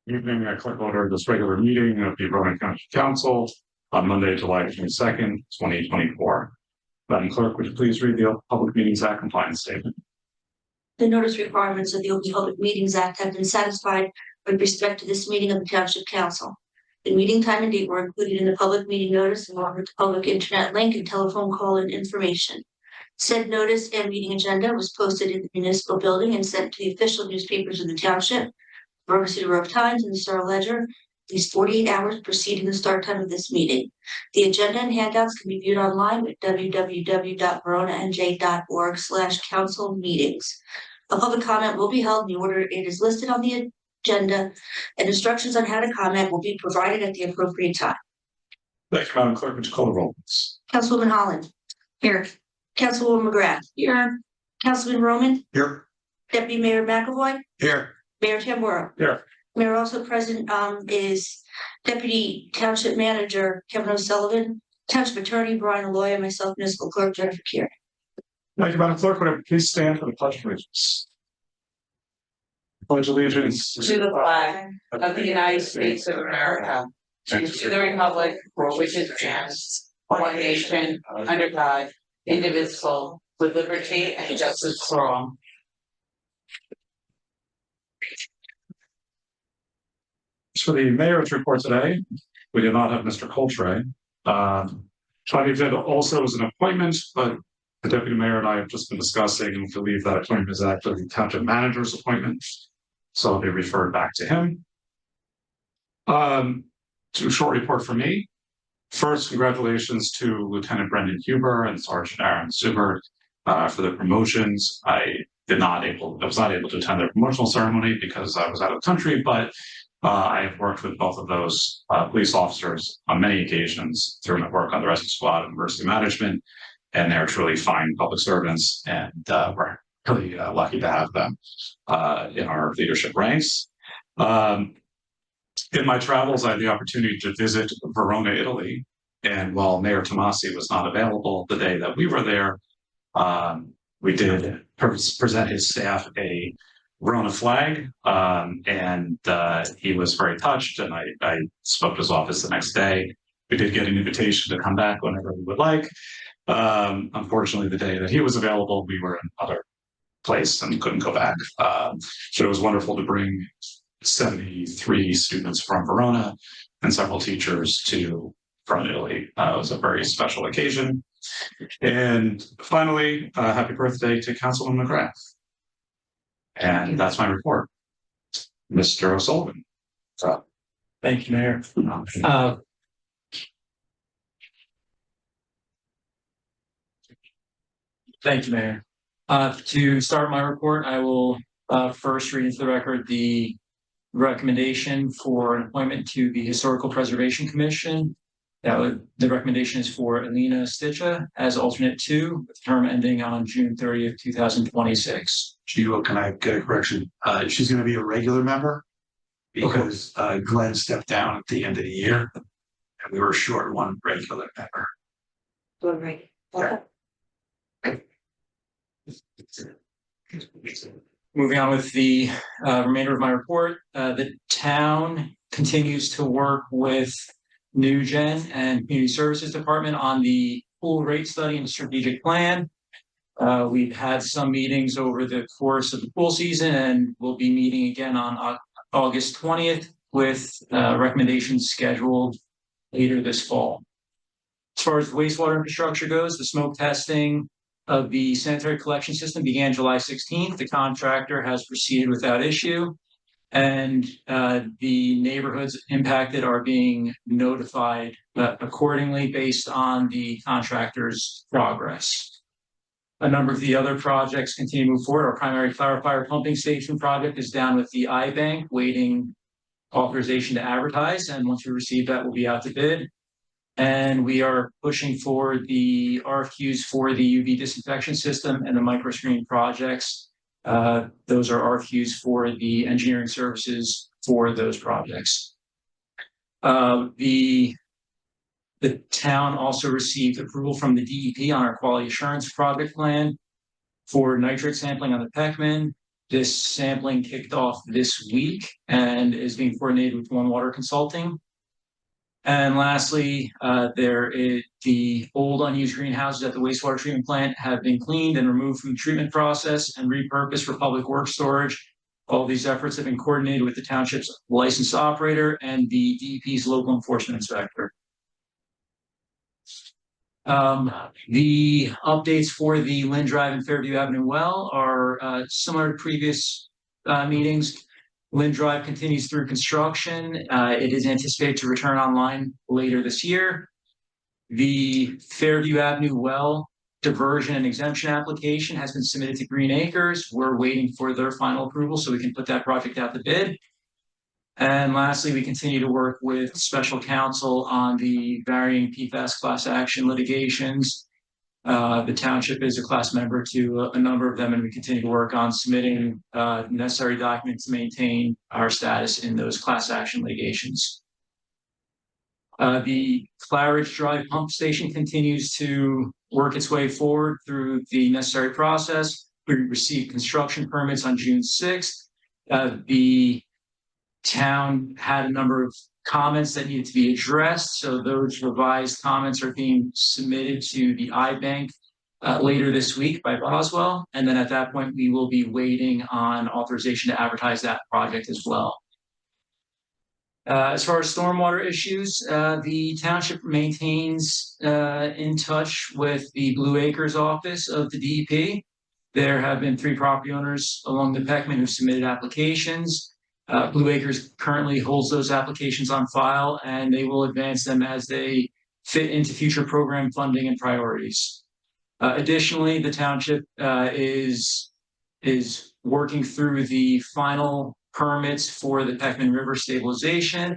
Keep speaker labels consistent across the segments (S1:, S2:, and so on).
S1: Evening, I clerk order this regular meeting of the Verona Township Council on Monday, July 22nd, 2024. Madam Clerk, would you please read the Open Public Meetings Act compliance statement?
S2: The notice requirements of the Open Public Meetings Act have been satisfied with respect to this meeting of the Township Council. The meeting time and date were included in the public meeting notice along with the public internet link and telephone call and information. Said notice and meeting agenda was posted in the municipal building and sent to the official newspapers of the Township, Verona City Times, and the Star Ledger, at least 48 hours preceding the start time of this meeting. The agenda and handouts can be viewed online at www.veronanj.org/council meetings. A public comment will be held in the order it is listed on the agenda, and instructions on how to comment will be provided at the appropriate time.
S1: Thank you, Madam Clerk. Would you call the roll, please?
S2: Councilwoman Holland. Here. Councilwoman McGrath. Here. Councilman Roman.
S1: Here.
S2: Deputy Mayor McAvoy.
S1: Here.
S2: Mayor Tamboro.
S1: Here.
S2: Mayor also present is Deputy Township Manager Kevin O'Sullivan, Township Attorney Brian Aloy, and myself, Municipal Clerk Jennifer Keir.
S1: Thank you, Madam Clerk. Would you please stand for the Pledge of Allegiance? Pledge allegiance
S3: to the flag of the United States of America, and to the republic for which it stands, one nation, under God, indivisible, with liberty and justice for all.
S1: For the mayor's report today, we did not have Mr. Coltre. Tony did also as an appointment, but the deputy mayor and I have just been discussing and believe that appointment is actually the township manager's appointment. So they referred back to him. To a short report from me. First, congratulations to Lieutenant Brendan Huber and Sergeant Aaron Subert for their promotions. I was not able to attend their promotional ceremony because I was out of the country, but I have worked with both of those police officers on many occasions through my work on the rescue squad and emergency management, and they're truly fine public servants, and we're really lucky to have them in our leadership ranks. In my travels, I had the opportunity to visit Verona, Italy, and while Mayor Tomasi was not available the day that we were there, we did present his staff a Verona flag, and he was very touched, and I spoke to his office the next day. We did get an invitation to come back whenever we would like. Unfortunately, the day that he was available, we were in another place and couldn't go back. So it was wonderful to bring 73 students from Verona and several teachers to Verona, Italy. It was a very special occasion. And finally, happy birthday to Councilman McGrath. And that's my report. Mr. O'Sullivan.
S4: Thank you, Mayor. Thank you, Mayor. To start my report, I will first read into the record the recommendation for an appointment to the Historical Preservation Commission. The recommendation is for Alina Stitcha as alternate 2, with term ending on June 30th, 2026.
S5: Can I get a correction? She's going to be a regular member because Glenn stepped down at the end of the year and we were short one regular member.
S2: Right.
S5: Yeah.
S4: Moving on with the remainder of my report, the town continues to work with New Gen and Community Services Department on the pool rate study and strategic plan. We've had some meetings over the course of the pool season, and we'll be meeting again on August 20th with recommendations scheduled later this fall. As far as the wastewater infrastructure goes, the smoke testing of the sanitary collection system began July 16th. The contractor has proceeded without issue, and the neighborhoods impacted are being notified accordingly based on the contractor's progress. A number of the other projects continue to move forward. Our primary clarifier pumping station project is down with the iBank, waiting authorization to advertise, and once we receive that, we'll be out to bid. And we are pushing for the RFQs for the UV disinfection system and the microscreen projects. Those are RFQs for the engineering services for those projects. The town also received approval from the DEP on our quality assurance project plan for nitrate sampling on the Peckman, This sampling kicked off this week and is being coordinated with One Water Consulting. And lastly, the old unused greenhouses at the wastewater treatment plant have been cleaned and removed from the treatment process and repurposed for public works storage. All these efforts have been coordinated with the township's licensed operator and the DEP's local enforcement inspector. The updates for the Lynn Drive and Fairview Avenue well are similar to previous meetings. Lynn Drive continues through construction. It is anticipated to return online later this year. The Fairview Avenue well diversion and exemption application has been submitted to Green Acres. We're waiting for their final approval so we can put that project out to bid. And lastly, we continue to work with special counsel on the varying PFAS class action litigations. The township is a class member to a number of them, and we continue to work on submitting necessary documents to maintain our status in those class action litigations. The Claridge Drive pump station continues to work its way forward through the necessary process. We received construction permits on June 6th. The town had a number of comments that needed to be addressed. So those revised comments are being submitted to the iBank later this week by Boswell. And then at that point, we will be waiting on authorization to advertise that project as well. As far as stormwater issues, the township maintains in touch with the Blue Acres office of the DEP. There have been 3 property owners along the Peckman who submitted applications. Blue Acres currently holds those applications on file, and they will advance them as they fit into future program funding and priorities. Additionally, the township is working through the final permits for the Peckman River stabilization.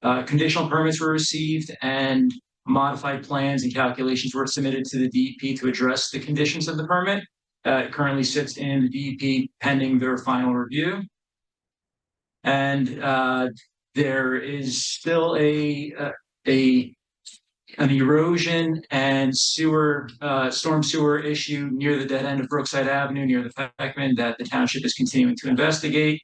S4: Conditional permits were received, and modified plans and calculations were submitted to the DEP to address the conditions of the permit. It currently sits in the DEP pending their final review. And there is still an erosion and storm sewer issue near the dead end of Brookside Avenue near the Peckman that the township is continuing to investigate.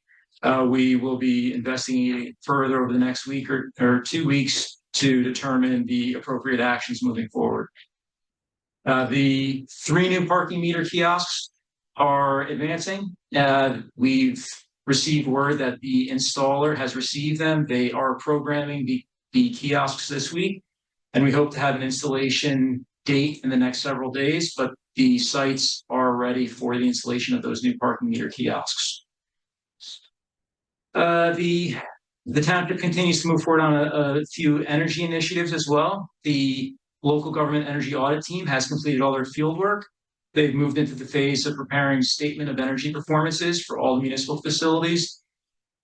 S4: We will be investigating further over the next week or 2 weeks to determine the appropriate actions moving forward. The 3 new parking meter kiosks are advancing. We've received word that the installer has received them. They are programming the kiosks this week, and we hope to have an installation date in the next several days, but the sites are ready for the installation of those new parking meter kiosks. The township continues to move forward on a few energy initiatives as well. The local government energy audit team has completed all their field work. They've moved into the phase of preparing statement of energy performances for all the municipal facilities,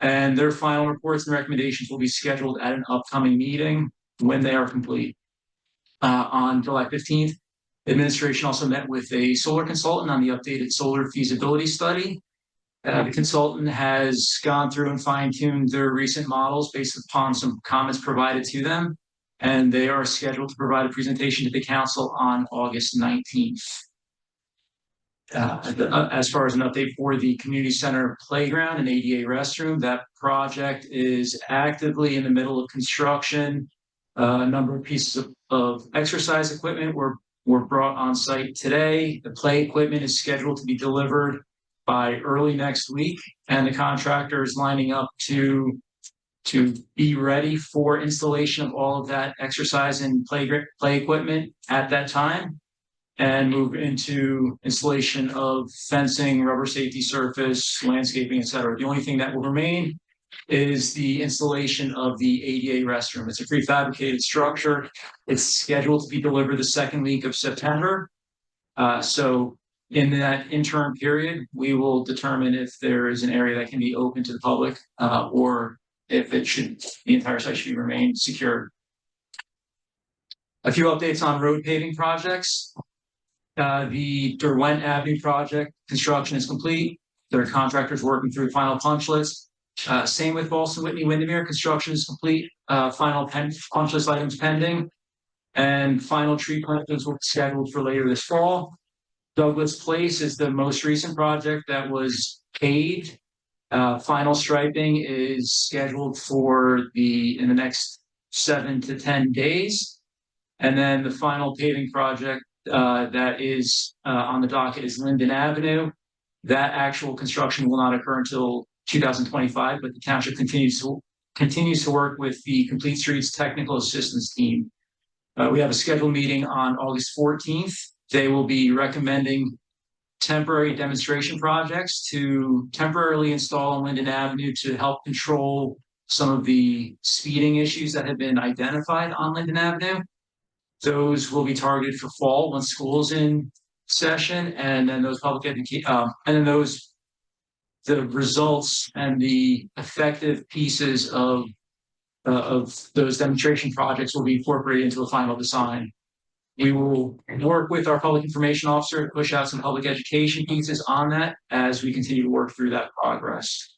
S4: and their final reports and recommendations will be scheduled at an upcoming meeting when they are complete. On July 15th, the administration also met with a solar consultant on the updated solar feasibility study. The consultant has gone through and fine-tuned their recent models based upon some comments provided to them, and they are scheduled to provide a presentation to the council on August 19th. As far as an update for the community center playground and ADA restroom, that project is actively in the middle of construction. A number of pieces of exercise equipment were brought on site today. The play equipment is scheduled to be delivered by early next week, and the contractor is lining up to be ready for installation of all of that exercise and play equipment at that time, and move into installation of fencing, rubber safety surface, landscaping, etc. The only thing that will remain is the installation of the ADA restroom. It's a prefabricated structure. It's scheduled to be delivered the 2nd week of September. So in that interim period, we will determine if there is an area that can be open to the public, or if the entire site should remain secured. A few updates on road paving projects. The Derwent Avenue project construction is complete. Their contractors working through final punch lists. Same with Boston Whitney Windermere, construction is complete. Final punch list items pending, and final tree plantings will be scheduled for later this fall. Douglas Place is the most recent project that was paved. Final striping is scheduled for in the next 7 to 10 days. And then the final paving project that is on the docket is Linden Avenue. That actual construction will not occur until 2025, but the township continues to work with the Complete Streets Technical Assistance Team. We have a scheduled meeting on August 14th. They will be recommending temporary demonstration projects to temporarily install on Linden Avenue to help control some of the speeding issues that have been identified on Linden Avenue. Those will be targeted for fall once school's in session, and then those the results and the effective pieces of those demonstration projects will be incorporated into a final design. We will work with our public information officer to push out some public education pieces on that as we continue to work through that progress.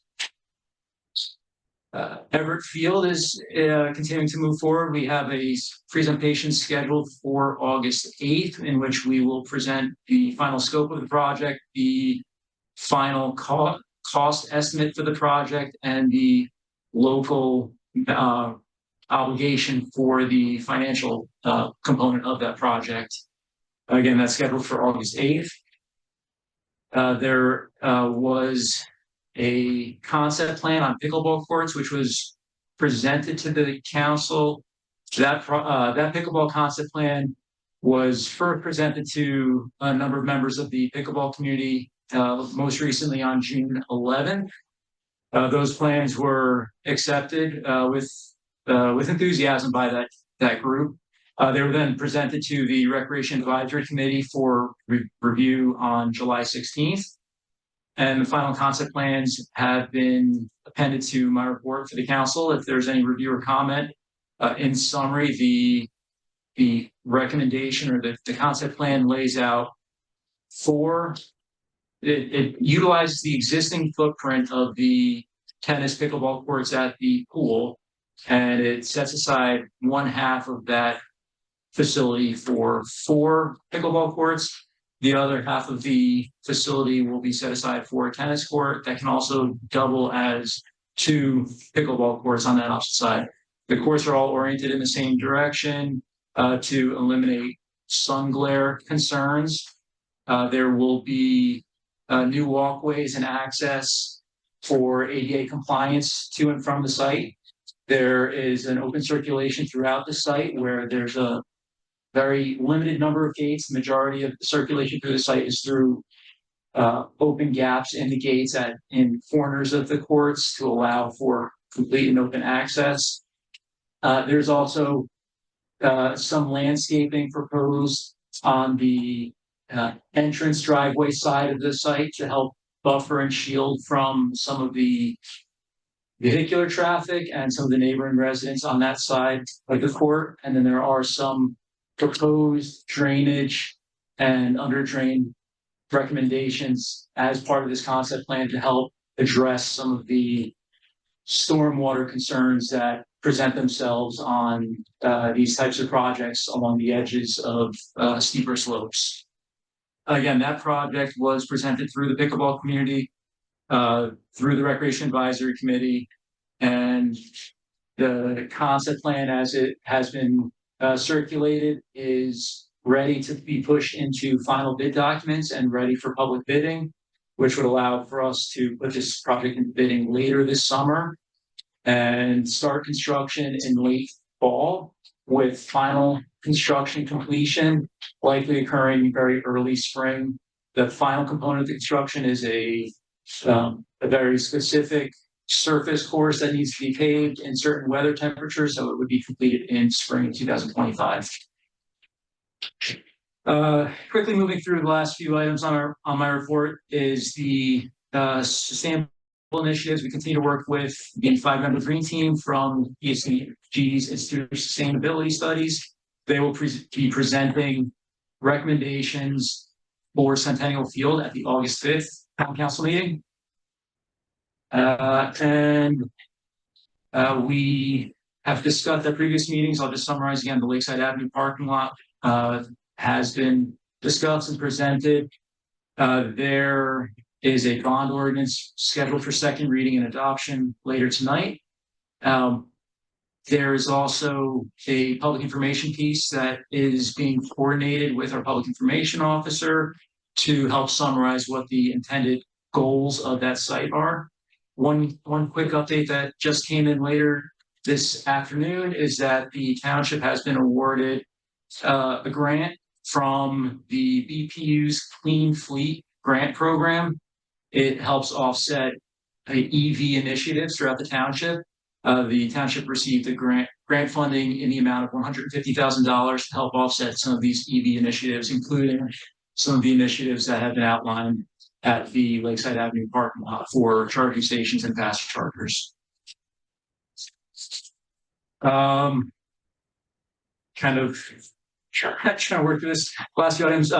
S4: Everett Field is continuing to move forward. We have a presentation scheduled for August 8th, in which we will present the final scope of the project, the final cost estimate for the project, and the local obligation for the financial component of that project. Again, that's scheduled for August 8th. There was a concept plan on pickleball courts, which was presented to the council. That pickleball concept plan was first presented to a number of members of the pickleball community, most recently on June 11th. Those plans were accepted with enthusiasm by that group. They were then presented to the Recreation Advisory Committee for review on July 16th. And the final concept plans have been appended to my report for the council. If there's any review or comment, in summary, the recommendation or the concept plan lays out it utilizes the existing footprint of the tennis pickleball courts at the pool, and it sets aside one half of that facility for 4 pickleball courts. The other half of the facility will be set aside for a tennis court that can also double as 2 pickleball courts on that opposite side. The courts are all oriented in the same direction to eliminate sun glare concerns. There will be new walkways and access for ADA compliance to and from the site. There is an open circulation throughout the site where there's a very limited number of gates. The majority of the circulation through the site is through open gaps in the gates in corners of the courts to allow for complete and open access. There's also some landscaping proposed on the entrance driveway side of the site to help buffer and shield from some of the vehicular traffic and some of the neighboring residents on that side of the court. And then there are some proposed drainage and under drain recommendations as part of this concept plan to help address some of the stormwater concerns that present themselves on these types of projects along the edges of steeper slopes. Again, that project was presented through the pickleball community, through the Recreation Advisory Committee, and the concept plan as it has been circulated is ready to be pushed into final bid documents and ready for public bidding, which would allow for us to put this project in bidding later this summer and start construction in late fall, with final construction completion likely occurring very early spring. The final component of the construction is a very specific surface course that needs to be paved in certain weather temperatures, so it would be completed in spring 2025. Quickly moving through the last few items on my report is the sustainable initiatives. We continue to work with the 5-member green team from ESG's Institute of Sustainability Studies. They will be presenting recommendations for Centennial Field at the August 5th Town Council meeting. We have discussed at previous meetings. I'll just summarize again. The Lakeside Avenue parking lot has been discussed and presented. There is a bond ordinance scheduled for second reading and adoption later tonight. There is also a public information piece that is being coordinated with our public information officer to help summarize what the intended goals of that site are. One quick update that just came in later this afternoon is that the township has been awarded a grant from the BPU's Clean Fleet Grant Program. It helps offset EV initiatives throughout the township. The township received a grant funding in the amount of $150,000 to help offset some of these EV initiatives, including some of the initiatives that have been outlined at the Lakeside Avenue parking lot for charging stations and fast chargers. Kind of trying to work through this. Last few items,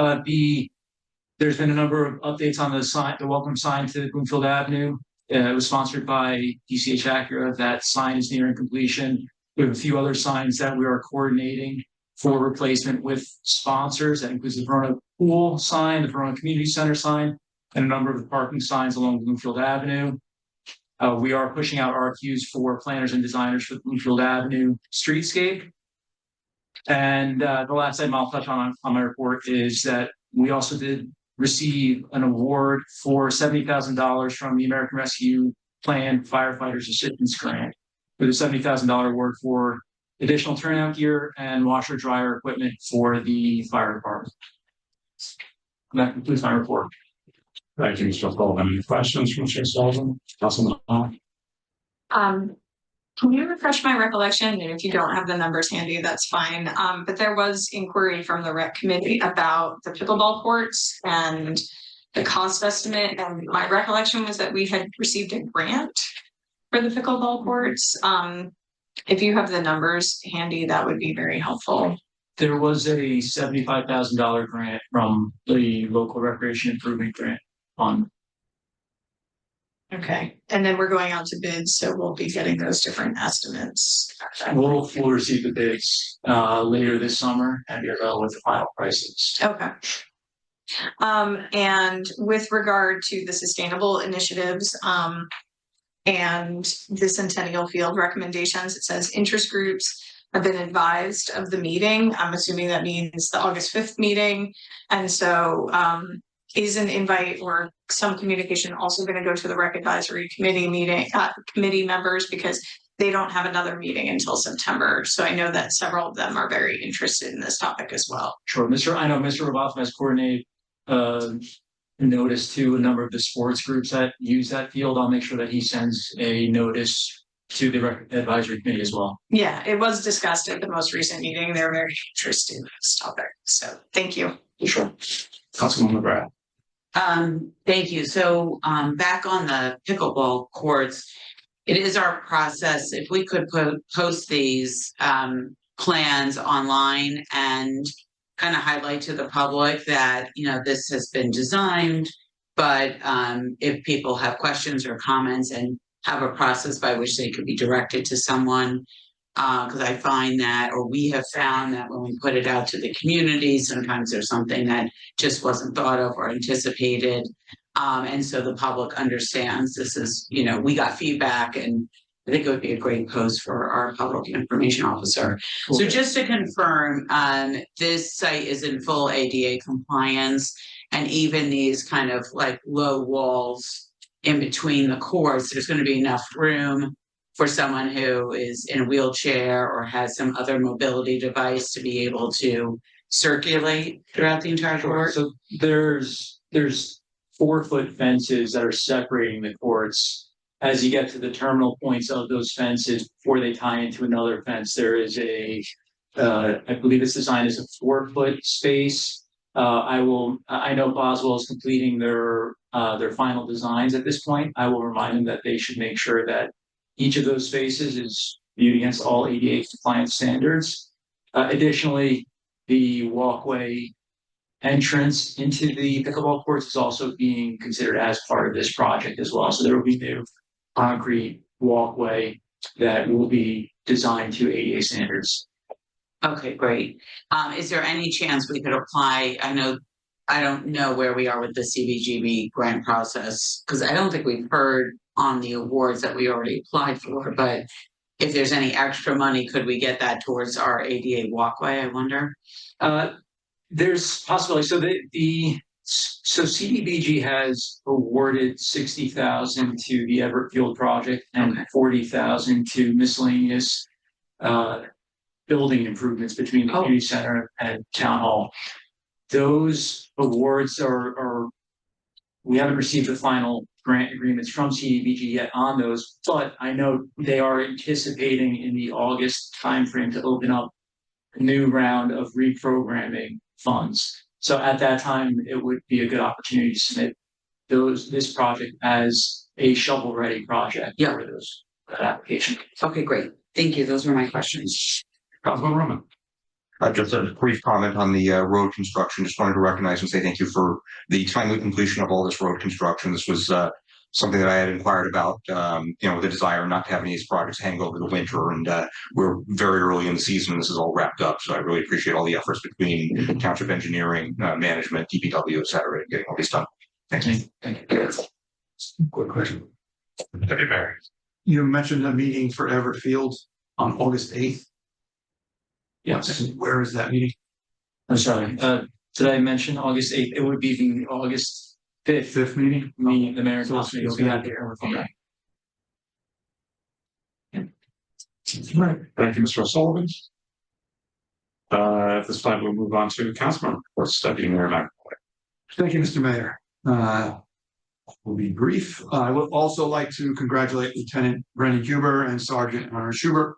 S4: there's been a number of updates on the welcome sign to Bloomfield Avenue. It was sponsored by DCH Acura. That sign is nearing completion. We have a few other signs that we are coordinating for replacement with sponsors. That includes the Verona Pool sign, the Verona Community Center sign, and a number of the parking signs along Bloomfield Avenue. We are pushing out RFQs for planners and designers for the Bloomfield Avenue streetscape. And the last item I'll touch on my report is that we also did receive an award for $70,000 from the American Rescue Plan Firefighters Assistance Grant with a $70,000 award for additional turnout gear and washer dryer equipment for the fire department. And that concludes my report.
S1: Thank you, Mr. Cole. Any questions from Mr. Sullivan? Councilman Hahn?
S6: Can you refresh my recollection? And if you don't have the numbers handy, that's fine. But there was inquiry from the rec committee about the pickleball courts and the cost estimate. And my recollection was that we had received a grant for the pickleball courts. If you have the numbers handy, that would be very helpful.
S4: There was a $75,000 grant from the local recreation improvement grant fund.
S6: Okay, and then we're going out to bids, so we'll be getting those different estimates.
S4: We'll receive the bids later this summer and be available with the final prices.
S6: Okay. And with regard to the sustainable initiatives, and the Centennial Field recommendations, it says interest groups have been advised of the meeting. I'm assuming that means the August 5th meeting. And so is an invite or some communication also going to go to the rec advisory committee meeting committee members, because they don't have another meeting until September. So I know that several of them are very interested in this topic as well.
S4: Sure. I know Mr. Robotham has coordinated notice to a number of the sports groups that use that field. I'll make sure that he sends a notice to the rec advisory committee as well.
S6: Yeah, it was discussed at the most recent meeting. They're very interested in this topic. So thank you.
S1: Sure. Councilman McGrath.
S3: Thank you. So back on the pickleball courts, it is our process. If we could post these plans online and kind of highlight to the public that, you know, this has been designed, but if people have questions or comments and have a process by which they could be directed to someone, because I find that, or we have found that when we put it out to the community, sometimes there's something that just wasn't thought of or anticipated. And so the public understands this is, you know, we got feedback, and I think it would be a great post for our public information officer. Cool. So just to confirm, this site is in full ADA compliance, and even these kind of like low walls in between the courts, there's going to be enough room for someone who is in a wheelchair or has some other mobility device to be able to circulate throughout the entire court.
S4: So there's 4-foot fences that are separating the courts. As you get to the terminal points of those fences before they tie into another fence, there is I believe it's designed as a 4-foot space. I know Boswell is completing their final designs at this point. I will remind them that they should make sure that each of those spaces is viewed against all ADA compliance standards. Additionally, the walkway entrance into the pickleball courts is also being considered as part of this project as well. So there will be new concrete walkway that will be designed to ADA standards.
S3: Okay, great. Is there any chance we could apply? I know I don't know where we are with the CBGB grant process, because I don't think we've heard on the awards that we already applied for, but if there's any extra money, could we get that towards our ADA walkway, I wonder?
S4: There's possibility. So CDBG has awarded 60,000 to the Everett Field project and 40,000 to miscellaneous building improvements between the community center and town hall. Those awards are we haven't received the final grant agreements from CDBG yet on those, but I know they are anticipating in the August timeframe to open up a new round of reprogramming funds. So at that time, it would be a good opportunity to submit this project as a shovel-ready project for that application.
S3: Okay, great. Thank you. Those were my questions.
S1: Councilman Roman.
S7: Just a brief comment on the road construction. Just wanted to recognize and say thank you for the timely completion of all this road construction. This was something that I had inquired about, with the desire not to have any of these projects hang over the winter. And we're very early in the season and this is all wrapped up. So I really appreciate all the efforts between township engineering, management, DPW, et cetera, in getting all these done. Thank you.
S4: Thank you.
S5: Quick question.
S1: Deputy Mayor.
S5: You mentioned a meeting for Everett Field on August 8th.
S4: Yes.
S5: Where is that meeting?
S4: I'm sorry. Did I mention August 8th? It would be the August 5th
S5: Fifth meeting?
S4: meeting, the mayor's
S5: So
S4: office.
S5: it's
S4: You'll be
S5: gonna
S4: out
S5: be
S4: there.
S1: Right. Thank you, Mr. O'Sullivan. At this time, we'll move on to Councilman reports. Deputy Mayor McAvoy.
S5: Thank you, Mr. Mayor. We'll be brief. I would also like to congratulate Lieutenant Brendan Huber and Sergeant Aaron Schubert.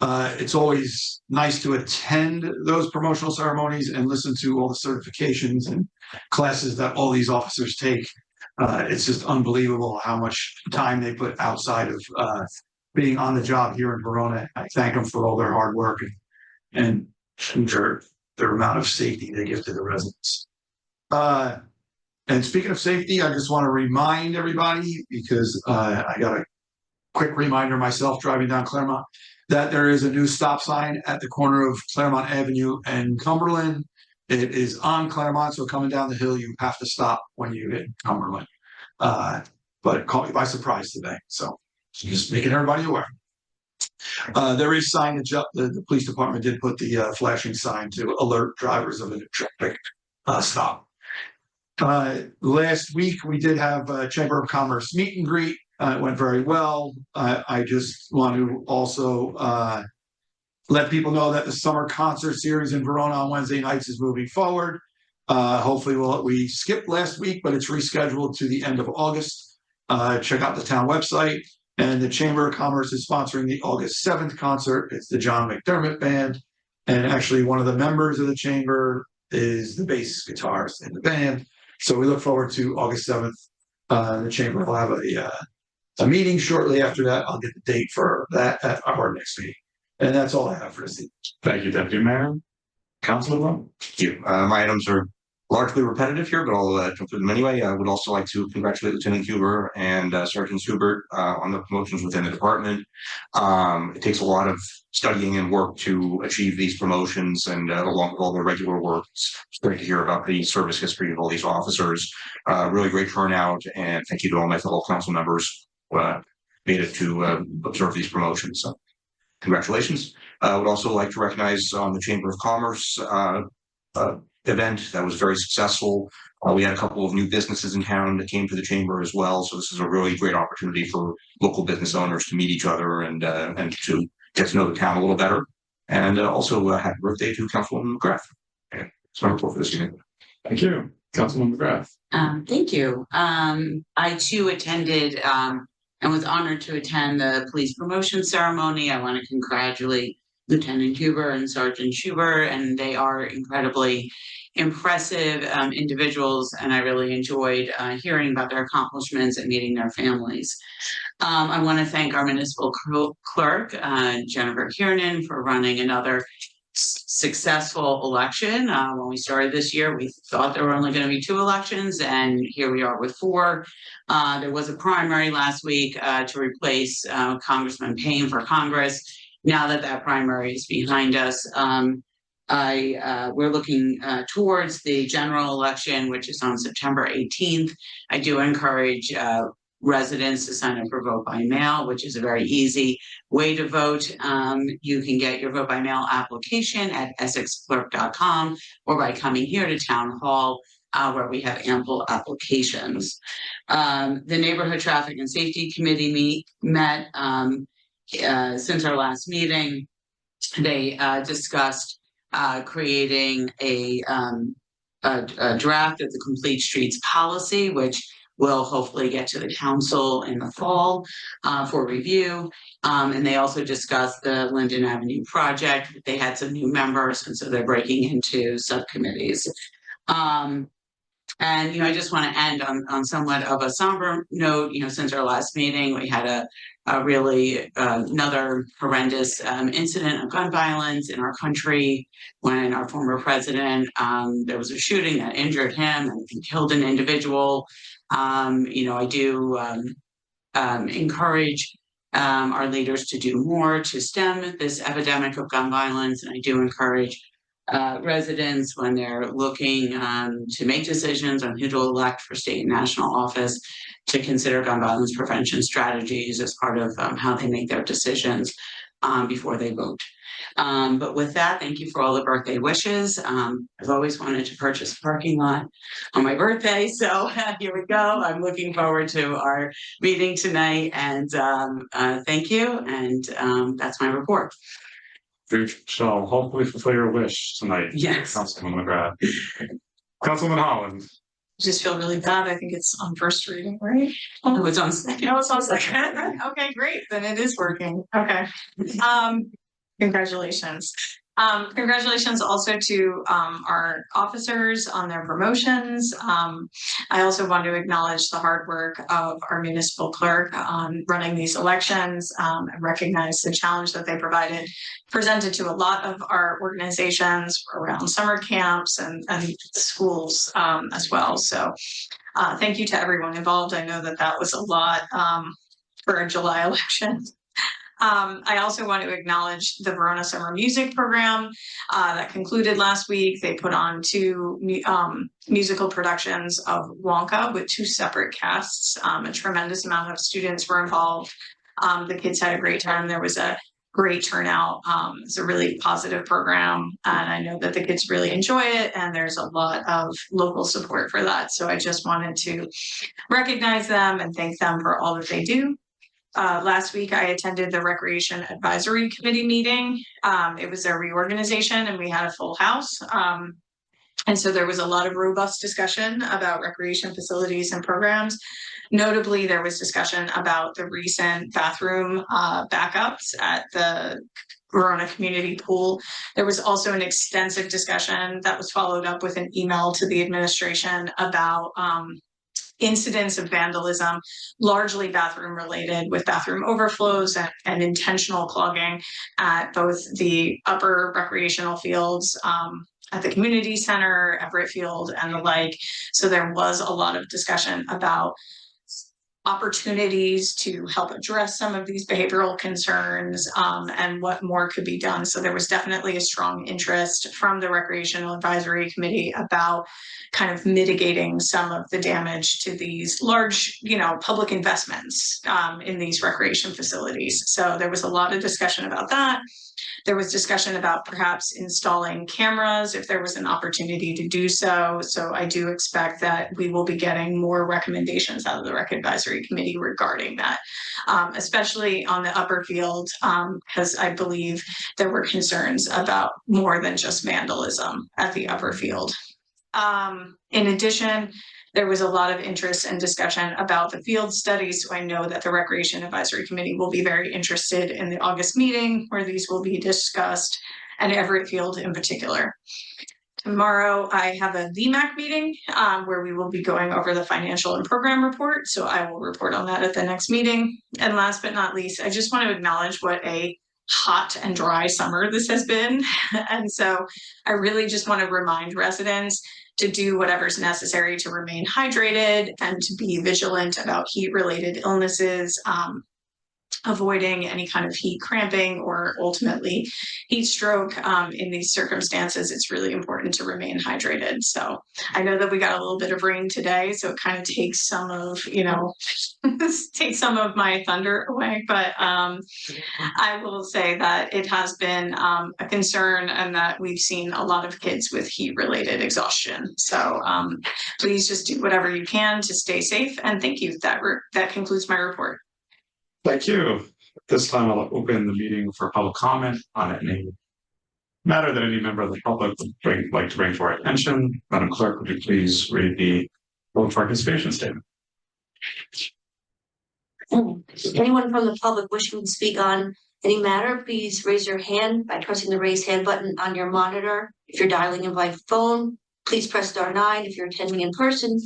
S5: It's always nice to attend those promotional ceremonies and listen to all the certifications and classes that all these officers take. It's just unbelievable how much time they put outside of being on the job here in Verona. I thank them for all their hard work and their amount of safety they give to the residents. And speaking of safety, I just want to remind everybody, because I got a quick reminder myself driving down Claremont, that there is a new stop sign at the corner of Claremont Avenue and Cumberland. It is on Claremont, so coming down the hill, you have to stop when you hit Cumberland. But it caught me by surprise today, so just making everybody aware. There is signage up. The police department did put the flashing sign to alert drivers of a traffic stop. Last week we did have a Chamber of Commerce meet and greet. It went very well. I just want to also let people know that the summer concert series in Verona on Wednesday nights is moving forward. Hopefully we skipped last week, but it's rescheduled to the end of August. Check out the town website, and the Chamber of Commerce is sponsoring the August 7th concert. It's the John McDermott Band, and actually one of the members of the chamber is the bass guitarist in the band. So we look forward to August 7th. The chamber will have a meeting shortly after that. I'll get the date for that at our next meeting. And that's all I have for this evening.
S1: Thank you, Deputy Mayor. Councilman Roman.
S7: Thank you. My items are largely repetitive here, but I'll jump through them anyway. I would also like to congratulate Lieutenant Huber and Sergeant Schubert on the promotions within the department. It takes a lot of studying and work to achieve these promotions, and along with all the regular work, it's great to hear about the service history of all these officers. Really great turnout, and thank you to all my fellow council members who made it to observe these promotions. So congratulations. I would also like to recognize on the Chamber of Commerce event that was very successful. We had a couple of new businesses in town that came to the chamber as well. So this is a really great opportunity for local business owners to meet each other and to get to know the town a little better. And also happy birthday to Councilwoman McGrath. Okay, that's my report for this evening.
S1: Thank you, Councilman McGrath.
S3: Thank you. I too attended and was honored to attend the police promotion ceremony. I want to congratulate Lieutenant Huber and Sergeant Schubert, and they are incredibly impressive individuals, and I really enjoyed hearing about their accomplishments and meeting their families. I want to thank our municipal clerk, Jennifer Kiernan, for running another successful election. When we started this year, we thought there were only going to be 2 elections, and here we are with 4. There was a primary last week to replace Congressman Payne for Congress. Now that primary is behind us, we're looking towards the general election, which is on September 18th. I do encourage residents to sign up for vote by mail, which is a very easy way to vote. You can get your vote by mail application at essexclerk.com or by coming here to Town Hall, where we have ample applications. The Neighborhood Traffic and Safety Committee met since our last meeting. They discussed creating a draft of the Complete Streets policy, which will hopefully get to the council in the fall for review. And they also discussed the Linden Avenue project. They had some new members, and so they're breaking into subcommittees. And, I just want to end on somewhat of a somber note. Since our last meeting, we had a really another horrendous incident of gun violence in our country when our former president, there was a shooting that injured him and killed an individual. I do encourage our leaders to do more to stem this epidemic of gun violence, and I do encourage residents when they're looking to make decisions on who to elect for state and national office to consider gun violence prevention strategies as part of how they make their decisions before they vote. But with that, thank you for all the birthday wishes. I've always wanted to purchase a parking lot on my birthday, so here we go. I'm looking forward to our meeting tonight, and thank you, and that's my report.
S1: We shall hopefully fulfill your wish tonight.
S3: Yes.
S1: Councilman McGrath. Councilman Holland.
S6: Just feel really bad. I think it's on first reading, right?
S3: Oh, it's on second.
S6: No, it's on second. Okay, great. Then it is working. Okay. Congratulations. Congratulations also to our officers on their promotions. I also want to acknowledge the hard work of our municipal clerk on running these elections and recognize the challenge that they presented to a lot of our organizations around summer camps and schools as well. So thank you to everyone involved. I know that was a lot for a July election. I also want to acknowledge the Verona Summer Music Program that concluded last week. They put on 2 musical productions of Wonka with 2 separate casts. A tremendous amount of students were involved. The kids had a great time. There was a great turnout. It's a really positive program, and I know that the kids really enjoy it, and there's a lot of local support for that. So I just wanted to recognize them and thank them for all that they do. Last week, I attended the Recreation Advisory Committee meeting. It was a reorganization and we had a full house. And so there was a lot of robust discussion about recreation facilities and programs. Notably, there was discussion about the recent bathroom backups at the Verona community pool. There was also an extensive discussion that was followed up with an email to the administration about incidents of vandalism, largely bathroom related, with bathroom overflows and intentional clogging at both the upper recreational fields at the community center, Everett Field, and the like. So there was a lot of discussion about opportunities to help address some of these behavioral concerns and what more could be done. So there was definitely a strong interest from the Recreational Advisory Committee about kind of mitigating some of the damage to these large, public investments in these recreation facilities. So there was a lot of discussion about that. There was discussion about perhaps installing cameras if there was an opportunity to do so. So I do expect that we will be getting more recommendations out of the Rec Advisory Committee regarding that, especially on the upper field, because I believe there were concerns about more than just vandalism at the upper field. In addition, there was a lot of interest and discussion about the field studies. So I know that the Recreation Advisory Committee will be very interested in the August meeting where these will be discussed, and Everett Field in particular. Tomorrow, I have a VMAC meeting where we will be going over the financial and program report. So I will report on that at the next meeting. And last but not least, I just want to acknowledge what a hot and dry summer this has been. And so I really just want to remind residents to do whatever's necessary to remain hydrated and to be vigilant about heat-related illnesses. avoiding any kind of heat cramping or ultimately heat stroke. In these circumstances, it's really important to remain hydrated. So I know that we got a little bit of rain today, so it kind of takes some of, takes some of my thunder away. But I will say that it has been a concern and that we've seen a lot of kids with heat-related exhaustion. So please just do whatever you can to stay safe. And thank you. That concludes my report.
S1: Thank you. At this time, I'll open the meeting for public comment on any matter that any member of the public would like to bring to our attention. Madam Clerk, would you please read the public participation statement?
S2: Anyone from the public wishing to speak on any matter, please raise your hand by pressing the raise hand button on your monitor. If you're dialing in by phone, please press *9. If you're attending in person,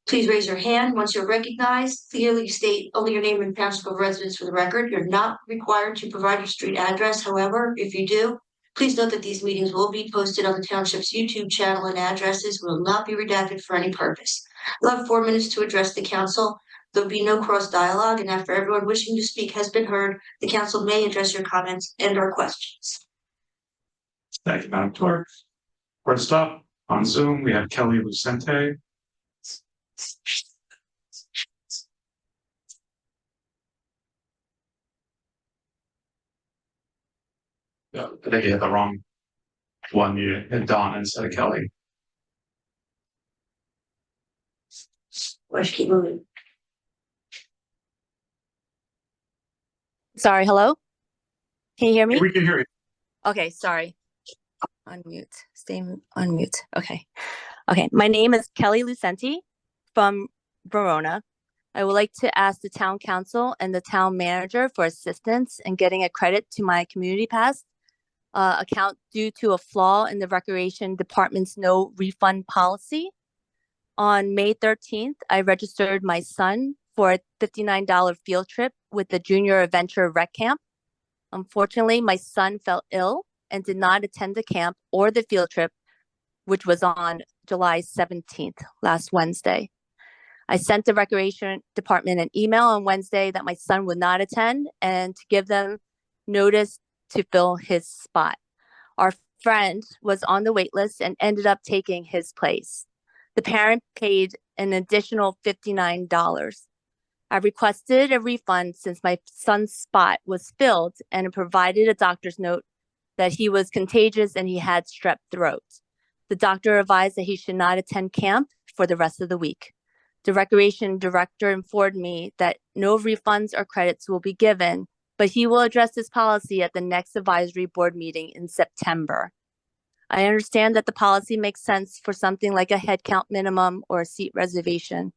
S2: please raise your hand. Once you're recognized, clearly state only your name and township of residence for the record. You're not required to provide your street address. However, if you do, please note that these meetings will be posted on the township's YouTube channel and addresses will not be redacted for any purpose. You'll have 4 minutes to address the council. There'll be no cross dialogue, and after everyone wishing to speak has been heard, the council may address your comments and or questions.
S1: Thank you, Madam Clerk. First up on Zoom, we have Kelly Lucente. I think you had the wrong one. You hit Don instead of Kelly.
S2: Let's keep moving.
S8: Sorry, hello? Can you hear me?
S1: We can hear you.
S8: Okay, sorry. Unmute, stay on mute. Okay. Okay, my name is Kelly Lucenti from Verona. I would like to ask the town council and the town manager for assistance in getting a credit to my community pass account due to a flaw in the recreation department's no refund policy. On May 13th, I registered my son for a $59 field trip with the Junior Adventure Rec Camp. Unfortunately, my son fell ill and did not attend the camp or the field trip, which was on July 17th, last Wednesday. I sent the recreation department an email on Wednesday that my son would not attend and to give them notice to fill his spot. Our friend was on the wait list and ended up taking his place. The parent paid an additional $59. I requested a refund since my son's spot was filled and provided a doctor's note that he was contagious and he had strep throat. The doctor advised that he should not attend camp for the rest of the week. The recreation director informed me that no refunds or credits will be given, but he will address this policy at the next advisory board meeting in September. I understand that the policy makes sense for something like a head count minimum or a seat reservation.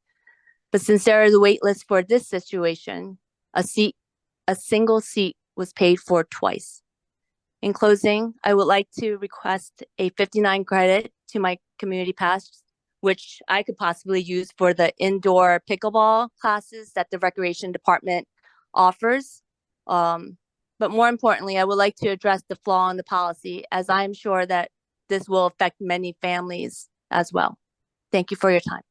S8: But since there is a wait list for this situation, a single seat was paid for twice. In closing, I would like to request a 59 credit to my community pass, which I could possibly use for the indoor pickleball classes that the recreation department offers. But more importantly, I would like to address the flaw in the policy, as I'm sure that this will affect many families as well. Thank you for your time.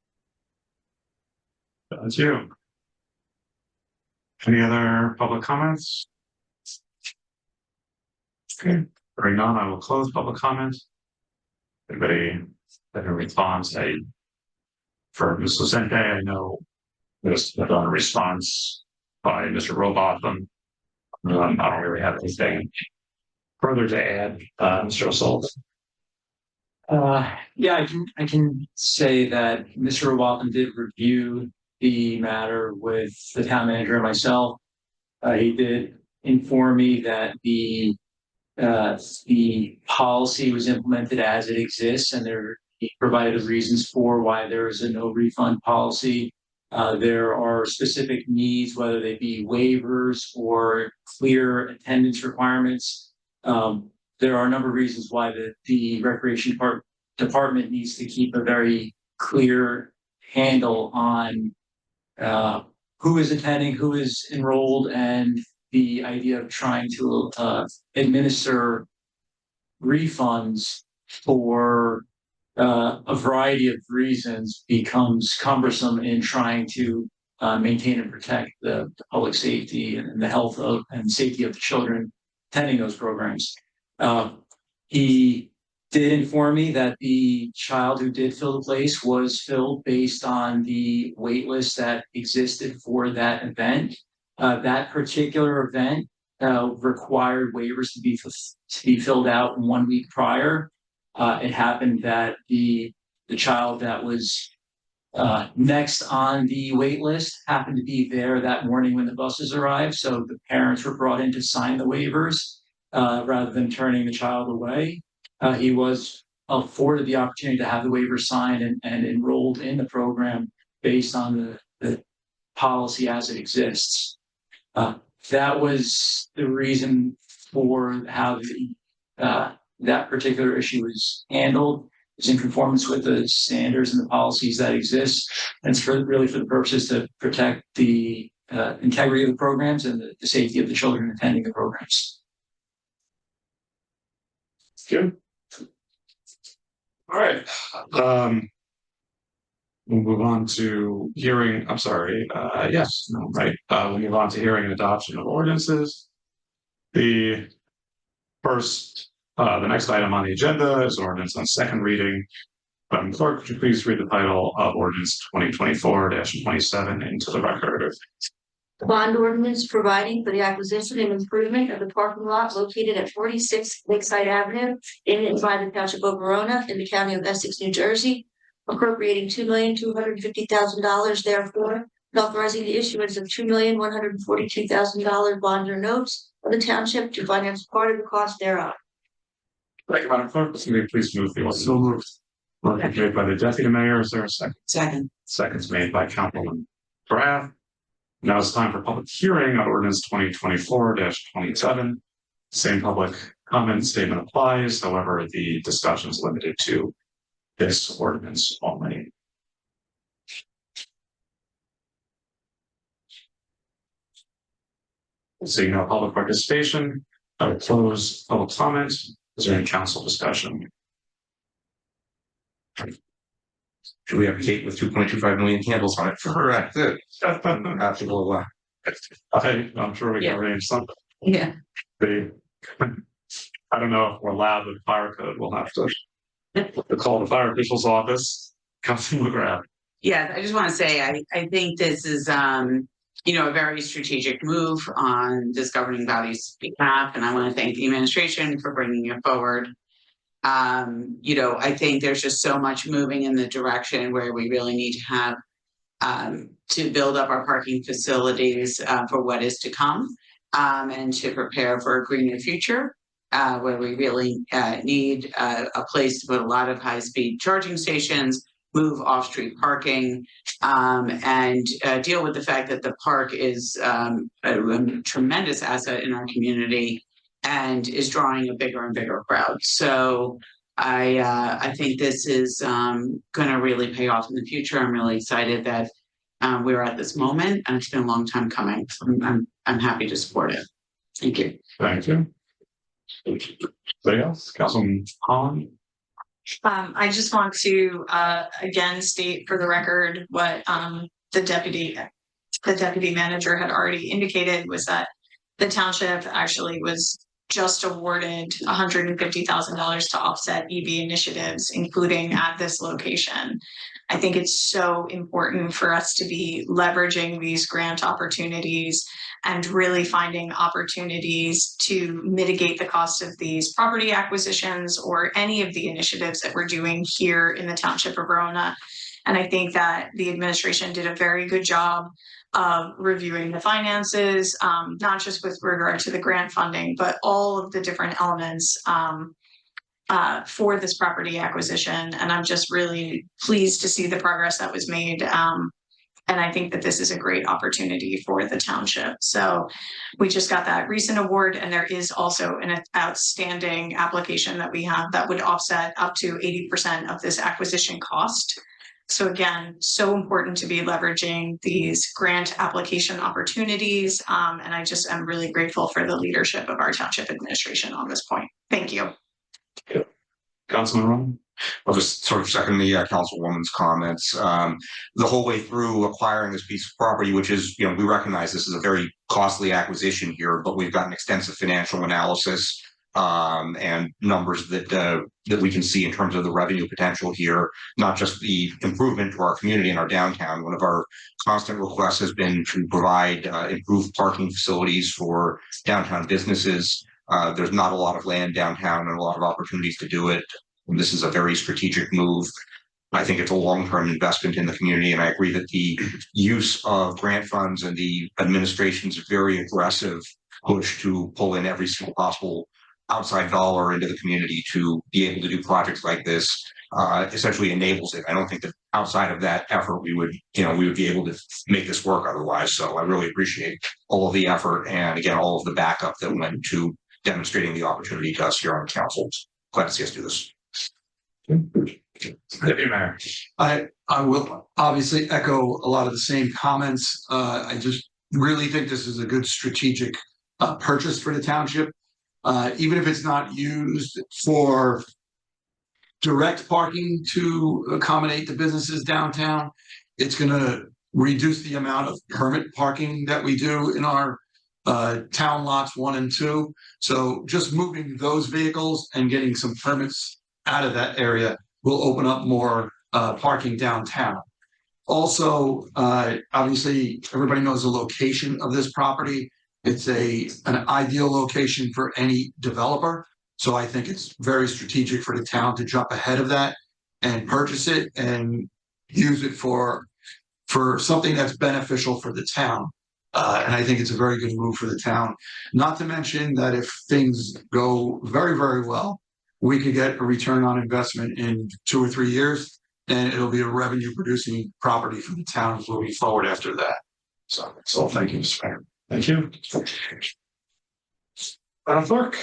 S1: That's you. Any other public comments? Okay, hearing none, I will close public comment. Anybody that can respond, say, for Ms. Lucente, I know there's been a response by Mr. Robotham. I don't really have anything further to add, Mr. O'Sullivan.
S4: Yeah, I can say that Mr. Robotham did review the matter with the town manager and myself. He did inform me that the policy was implemented as it exists, and he provided the reasons for why there is a no refund policy. There are specific needs, whether they be waivers or clear attendance requirements. There are a number of reasons why the recreation department needs to keep a very clear handle on who is attending, who is enrolled, and the idea of trying to administer refunds for a variety of reasons becomes cumbersome in trying to maintain and protect the public safety and the health of and safety of the children attending those programs. He did inform me that the child who did fill the place was filled based on the wait list that existed for that event. That particular event required waivers to be filled out 1 week prior. It happened that the child that was next on the wait list happened to be there that morning when the buses arrived, so the parents were brought in to sign the waivers rather than turning the child away. He was afforded the opportunity to have the waiver signed and enrolled in the program based on the policy as it exists. That was the reason for how that particular issue was handled. It's in conformance with the standards and the policies that exist, and it's really for the purposes to protect the integrity of the programs and the safety of the children attending the programs.
S1: Good. All right. We'll move on to hearing. I'm sorry. Yes. No. Right. We'll move on to hearing and adoption of ordinances. The next item on the agenda is an ordinance on second reading. Clerk, could you please read the title of ordinance 2024-27 into the record?
S2: The bond ordinance providing for the acquisition and improvement of the parking lot located at 46 Lakeside Avenue in and by the Township of Verona in the County of Essex, New Jersey, appropriating $2,250,000 therefore, and authorizing the issuance of $2,142,000 bond or notes of the Township to finance part of the cost thereof.
S1: Thank you, Madam Clerk. Can we please move the ordinance?
S5: So moved.
S1: Motion made by the Deputy Mayor. Is there a second?
S3: Second.
S1: Seconds made by Councilman Graff. Now it's time for public hearing on ordinance 2024-27. Same public comment statement applies. However, the discussion is limited to this ordinance only. Seeing no public participation, I will close public comment. Is there any council discussion?
S7: Should we have a cake with 2.25 million candles on it for her? After the
S1: I'm sure we can arrange something.
S3: Yeah.
S1: I don't know if we're allowed with fire code. We'll have to call the fire official's office. Councilman McGrath.
S3: Yeah, I just want to say, I think this is, a very strategic move on this governing body's behalf, and I want to thank the administration for bringing it forward. I think there's just so much moving in the direction where we really need to have to build up our parking facilities for what is to come, and to prepare for a greener future, where we really need a place to put a lot of high-speed charging stations, move off-street parking, and deal with the fact that the park is a tremendous asset in our community and is drawing a bigger and bigger crowd. So I think this is going to really pay off in the future. I'm really excited that we're at this moment, and it's been a long time coming. I'm happy to support it. Thank you.
S1: Thank you. Anybody else? Councilman Hahn?
S6: I just want to again state for the record what the deputy manager had already indicated, was that the township actually was just awarded $150,000 to offset EV initiatives, including at this location. I think it's so important for us to be leveraging these grant opportunities and really finding opportunities to mitigate the cost of these property acquisitions or any of the initiatives that we're doing here in the Township of Verona. And I think that the administration did a very good job of reviewing the finances, not just with regard to the grant funding, but all of the different elements for this property acquisition. And I'm just really pleased to see the progress that was made. And I think that this is a great opportunity for the township. So we just got that recent award, and there is also an outstanding application that we have that would offset up to 80% of this acquisition cost. So again, so important to be leveraging these grant application opportunities. And I just am really grateful for the leadership of our township administration on this point. Thank you.
S1: Councilman Roman?
S7: I'll just sort of second the councilwoman's comments. The whole way through acquiring this piece of property, which is, you know, we recognize this is a very costly acquisition here, but we've got an extensive financial analysis and numbers that we can see in terms of the revenue potential here, not just the improvement to our community and our downtown. One of our constant requests has been to provide improved parking facilities for downtown businesses. There's not a lot of land downtown and a lot of opportunities to do it. This is a very strategic move. I think it's a long-term investment in the community, and I agree that the use of grant funds and the administration's very aggressive push to pull in every single possible outside dollar into the community to be able to do projects like this essentially enables it. I don't think that outside of that effort we would be able to make this work otherwise. So I really appreciate all of the effort and again all of the backup that went to demonstrating the opportunity to us here on council. Glad to see us do this.
S1: Deputy Mayor.
S5: I will obviously echo a lot of the same comments. I just really think this is a good strategic purchase for the township. Even if it's not used for direct parking to accommodate the businesses downtown, it's going to reduce the amount of permit parking that we do in our town lots 1 and 2. So just moving those vehicles and getting some permits out of that area will open up more parking downtown. Also, obviously, everybody knows the location of this property. It's an ideal location for any developer. So I think it's very strategic for the town to jump ahead of that and purchase it and use it for something that's beneficial for the town. And I think it's a very good move for the town. Not to mention that if things go very, very well, we could get a return on investment in 2 or 3 years, and it'll be a revenue producing property for the town moving forward after that. So thank you, Mr. Mayor.
S1: Thank you. Madam Clerk.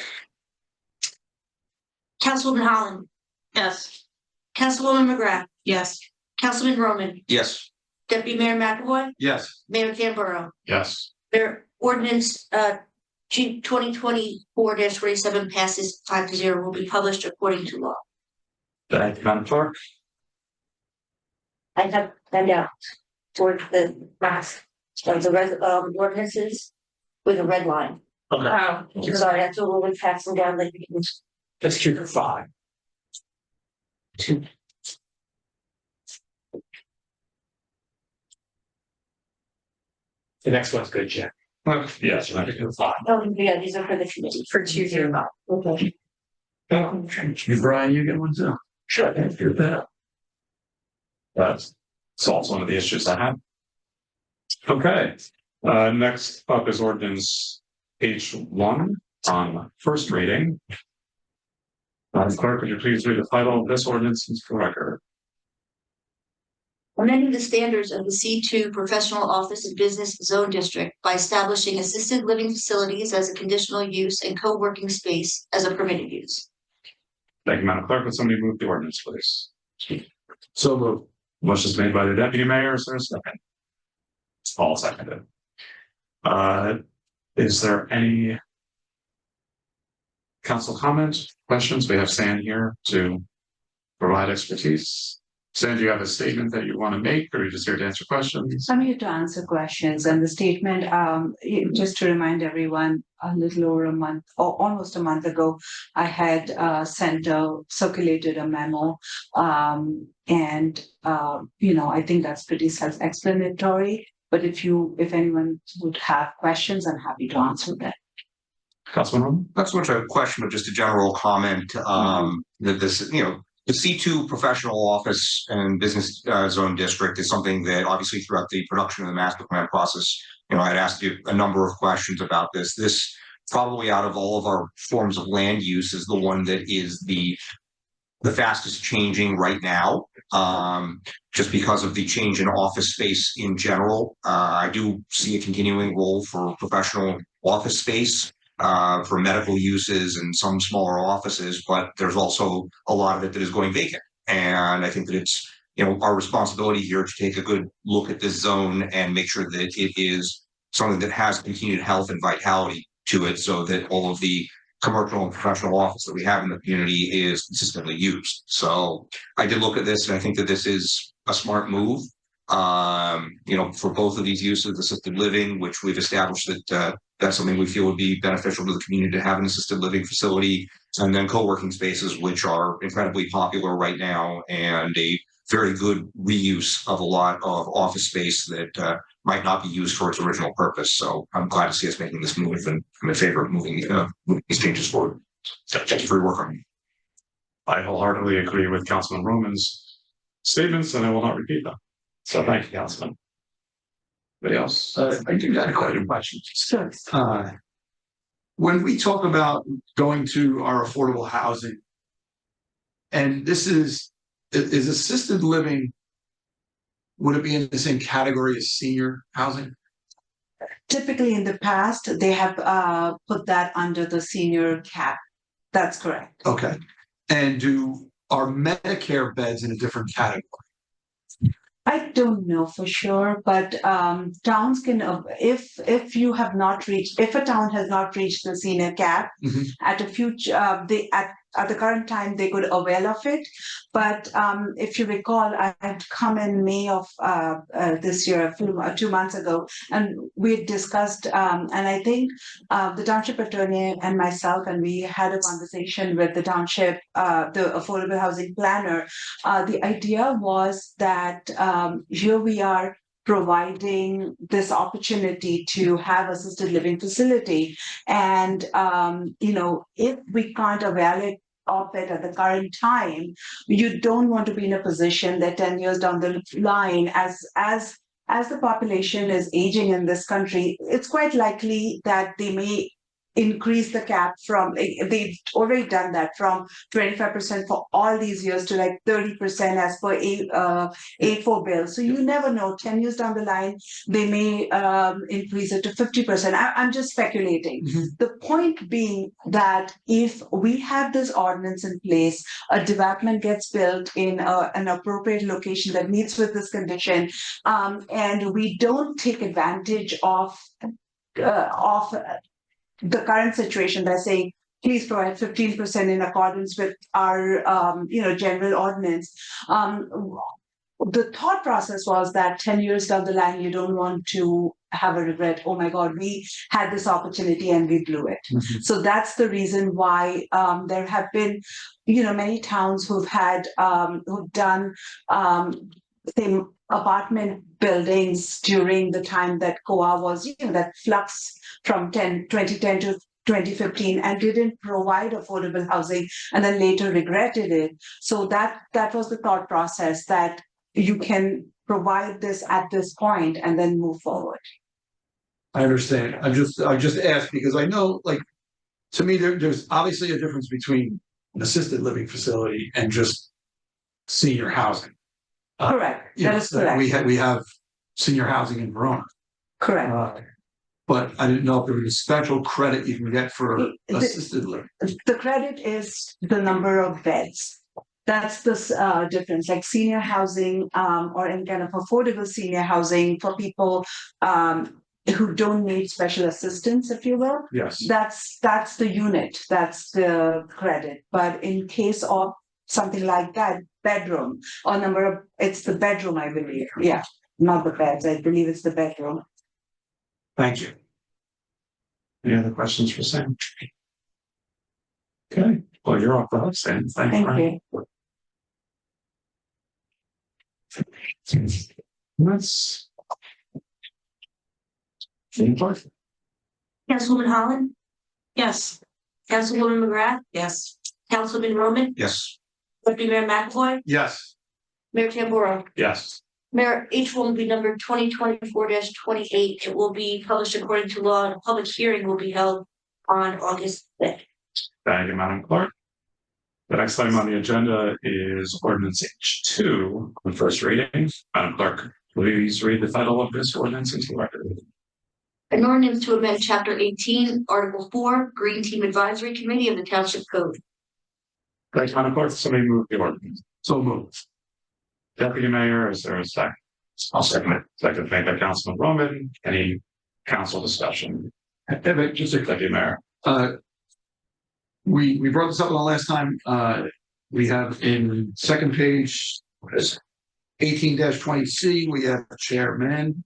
S2: Councilwoman Holland,
S3: Yes.
S2: Councilwoman McGrath,
S6: Yes.
S2: Councilman Roman,
S7: Yes.
S2: Deputy Mayor McAvoy,
S5: Yes.
S2: Mayor Tamburo.
S1: Yes.
S2: Their ordinance 2024-47 passes 5-0, will be published according to law.
S1: Thank you, Madam Clerk.
S2: I have sent out for the last of the ordinances with a red line.
S1: Okay.
S2: I'm sorry, that's what we'll be passing down like
S1: Let's keep it 5. The next one's good, Jack. Yes, I think it's 5.
S2: Oh, yeah, these are for the committee.
S6: For 2-0.
S2: Okay.
S5: Brian, you get one too.
S1: Sure, I can do that. That solves one of the issues I have. Okay, next up is ordinance H1 on first reading. Madam Clerk, would you please read the title of this ordinance into the record?
S2: Amending the standards of the C2 Professional Office and Business Zone District by establishing assisted living facilities as a conditional use and co-working space as a permitted use.
S1: Thank you, Madam Clerk. Would somebody move the ordinance, please?
S5: So moved.
S1: Motion is made by the deputy mayor. Is there a second? All seconded. Is there any council comment, questions? We have Stan here to provide expertise. Stan, do you have a statement that you want to make, or are you just here to answer questions?
S9: I'm here to answer questions, and the statement, just to remind everyone, a little over a month or almost a month ago, I had circulated a memo, and I think that's pretty self-explanatory. But if anyone would have questions, I'm happy to answer that.
S1: Councilman,
S7: Not so much a question, but just a general comment that this, the C2 Professional Office and Business Zone District is something that obviously throughout the production of the master plan process, I'd asked you a number of questions about this. This probably out of all of our forms of land use is the one that is the fastest changing right now, just because of the change in office space in general. I do see a continuing role for professional office space for medical uses and some smaller offices, but there's also a lot of it that is going vacant. And I think that it's, our responsibility here to take a good look at this zone and make sure that it is something that has continued health and vitality to it, so that all of the commercial and professional office that we have in the community is consistently used. So I did look at this and I think that this is a smart move. For both of these uses, assisted living, which we've established that that's something we feel would be beneficial to the community to have an assisted living facility, and then co-working spaces, which are incredibly popular right now and a very good reuse of a lot of office space that might not be used for its original purpose. So I'm glad to see us making this move, and I'm in favor of moving these changes forward. Thank you for your work on it.
S1: I wholeheartedly agree with Councilman Roman's statements, and I will not repeat them. So thank you, Councilman. Anybody else?
S5: I do got quite a question. Sure. When we talk about going to our affordable housing, and this is assisted living, would it be in the same category as senior housing?
S9: Typically, in the past, they have put that under the senior cap. That's correct.
S5: Okay. And are Medicare beds in a different category?
S9: I don't know for sure, but towns can, if a town has not reached the senior cap, at a future, at the current time they could avail of it. But if you recall, I had come in May of this year, 2 months ago, and we had discussed, and I think the township attorney and myself, and we had a conversation with the township, the affordable housing planner. The idea was that here we are providing this opportunity to have assisted living facility, and if we can't avail of it at the current time, you don't want to be in a position that 10 years down the line, as the population is aging in this country, it's quite likely that they may increase the cap from, they've already done that, from 25% for all these years to like 30% as per A4 bill. So you never know, 10 years down the line, they may increase it to 50%. I'm just speculating. The point being that if we have this ordinance in place, a development gets built in an appropriate location that meets with this condition, and we don't take advantage of the current situation by saying, please provide 15% in accordance with our, general ordinance. The thought process was that 10 years down the line, you don't want to have a regret. Oh my God, we had this opportunity and we blew it. So that's the reason why there have been, many towns who've done say apartment buildings during the time that COA was, that flux from 2010 to 2015, and didn't provide affordable housing, and then later regretted it. So that was the thought process, that you can provide this at this point and then move forward.
S5: I understand. I just asked because I know, like, to me, there's obviously a difference between an assisted living facility and just senior housing.
S9: Correct. That is correct.
S5: We have senior housing in Verona.
S9: Correct.
S5: But I didn't know if there was a special credit you can get for assisted living.
S9: The credit is the number of beds. That's the difference. Like senior housing, or any kind of affordable senior housing for people who don't need special assistance, if you will.
S1: Yes.
S9: That's the unit. That's the credit. But in case of something like that, bedroom or it's the bedroom, I believe. Yeah, not the beds. I believe it's the bedroom.
S5: Thank you.
S1: Any other questions for Sam? Okay, well, you're off the hook, Sam.
S9: Thank you.
S1: Let's.
S2: Councilwoman Holland,
S3: Yes.
S2: Councilwoman McGrath,
S3: Yes.
S2: Councilman Roman,
S7: Yes.
S2: Deputy Mayor McAvoy,
S5: Yes.
S2: Mayor Tamboro.
S1: Yes.
S2: Mayor, H will be number 2024-28. It will be published according to law, and a public hearing will be held on August 5th.
S1: Thank you, Madam Clerk. The next item on the agenda is ordinance H2 on first reading. Madam Clerk, please read the title of this ordinance into the record.
S2: An ordinance to amend Chapter 18, Article 4, Green Team Advisory Committee of the Township Code.
S1: Thank you, Madam Clerk. Somebody move the ordinance.
S5: So moved.
S1: Deputy Mayor, is there a second? I'll second it. Second, thank you, Councilman Roman. Any council discussion?
S5: Just a
S1: Deputy Mayor.
S5: we brought this up the last time. We have in second page, what is it? 18-20C, we have chairman,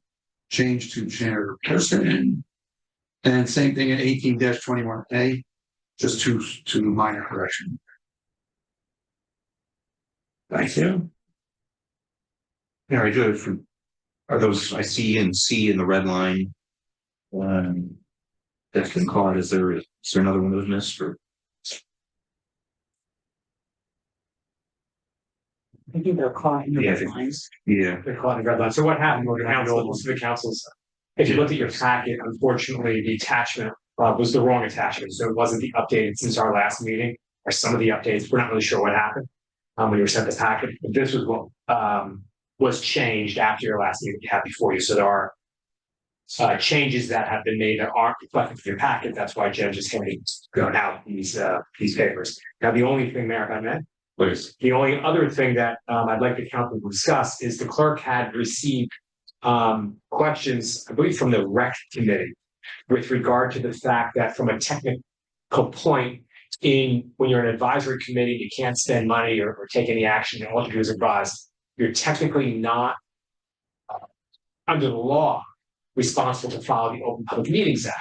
S5: change to chairperson. And same thing in 18-21A, just two minor correction.
S1: Thank you.
S7: Very good. Are those, I see and C in the red line? That's been caught. Is there another one that was missed or?
S10: I think they're caught in the
S7: Yeah,
S10: red lines.
S7: Yeah.
S10: They're caught in the red lines. So what happened with the council, most of the councils, if you looked at your packet, unfortunately, the attachment was the wrong attachment. So it wasn't the updated since our last meeting, or some of the updates. We're not really sure what happened when you were sent the packet. But this was what was changed after your last meeting you had before you. So there are changes that have been made that aren't reflected in your packet. That's why Jen just came going out these papers. Now, the only thing there, if I may,
S1: Please.
S10: the only other thing that I'd like the council to discuss is the clerk had received questions, I believe, from the rec committee with regard to the fact that from a technical point, when you're an advisory committee, you can't spend money or take any action, and all you do is advise. You're technically not under the law responsible to follow the Open Public Meetings Act.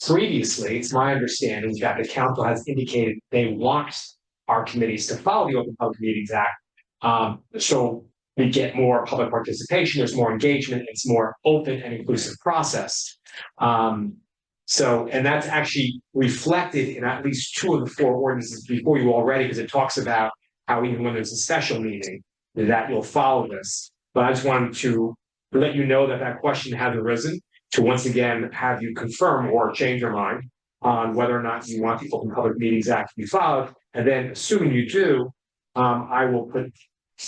S10: Previously, it's my understanding that the council has indicated they want our committees to follow the Open Public Meetings Act. So we get more public participation, there's more engagement, it's more open and inclusive process. And that's actually reflected in at least 2 of the 4 ordinances before you already, because it talks about how even when there's a special meeting, that you'll follow this. But I just wanted to let you know that that question has arisen to once again have you confirm or change your mind on whether or not you want the Open Public Meetings Act to be followed. And then, assuming you do, I will put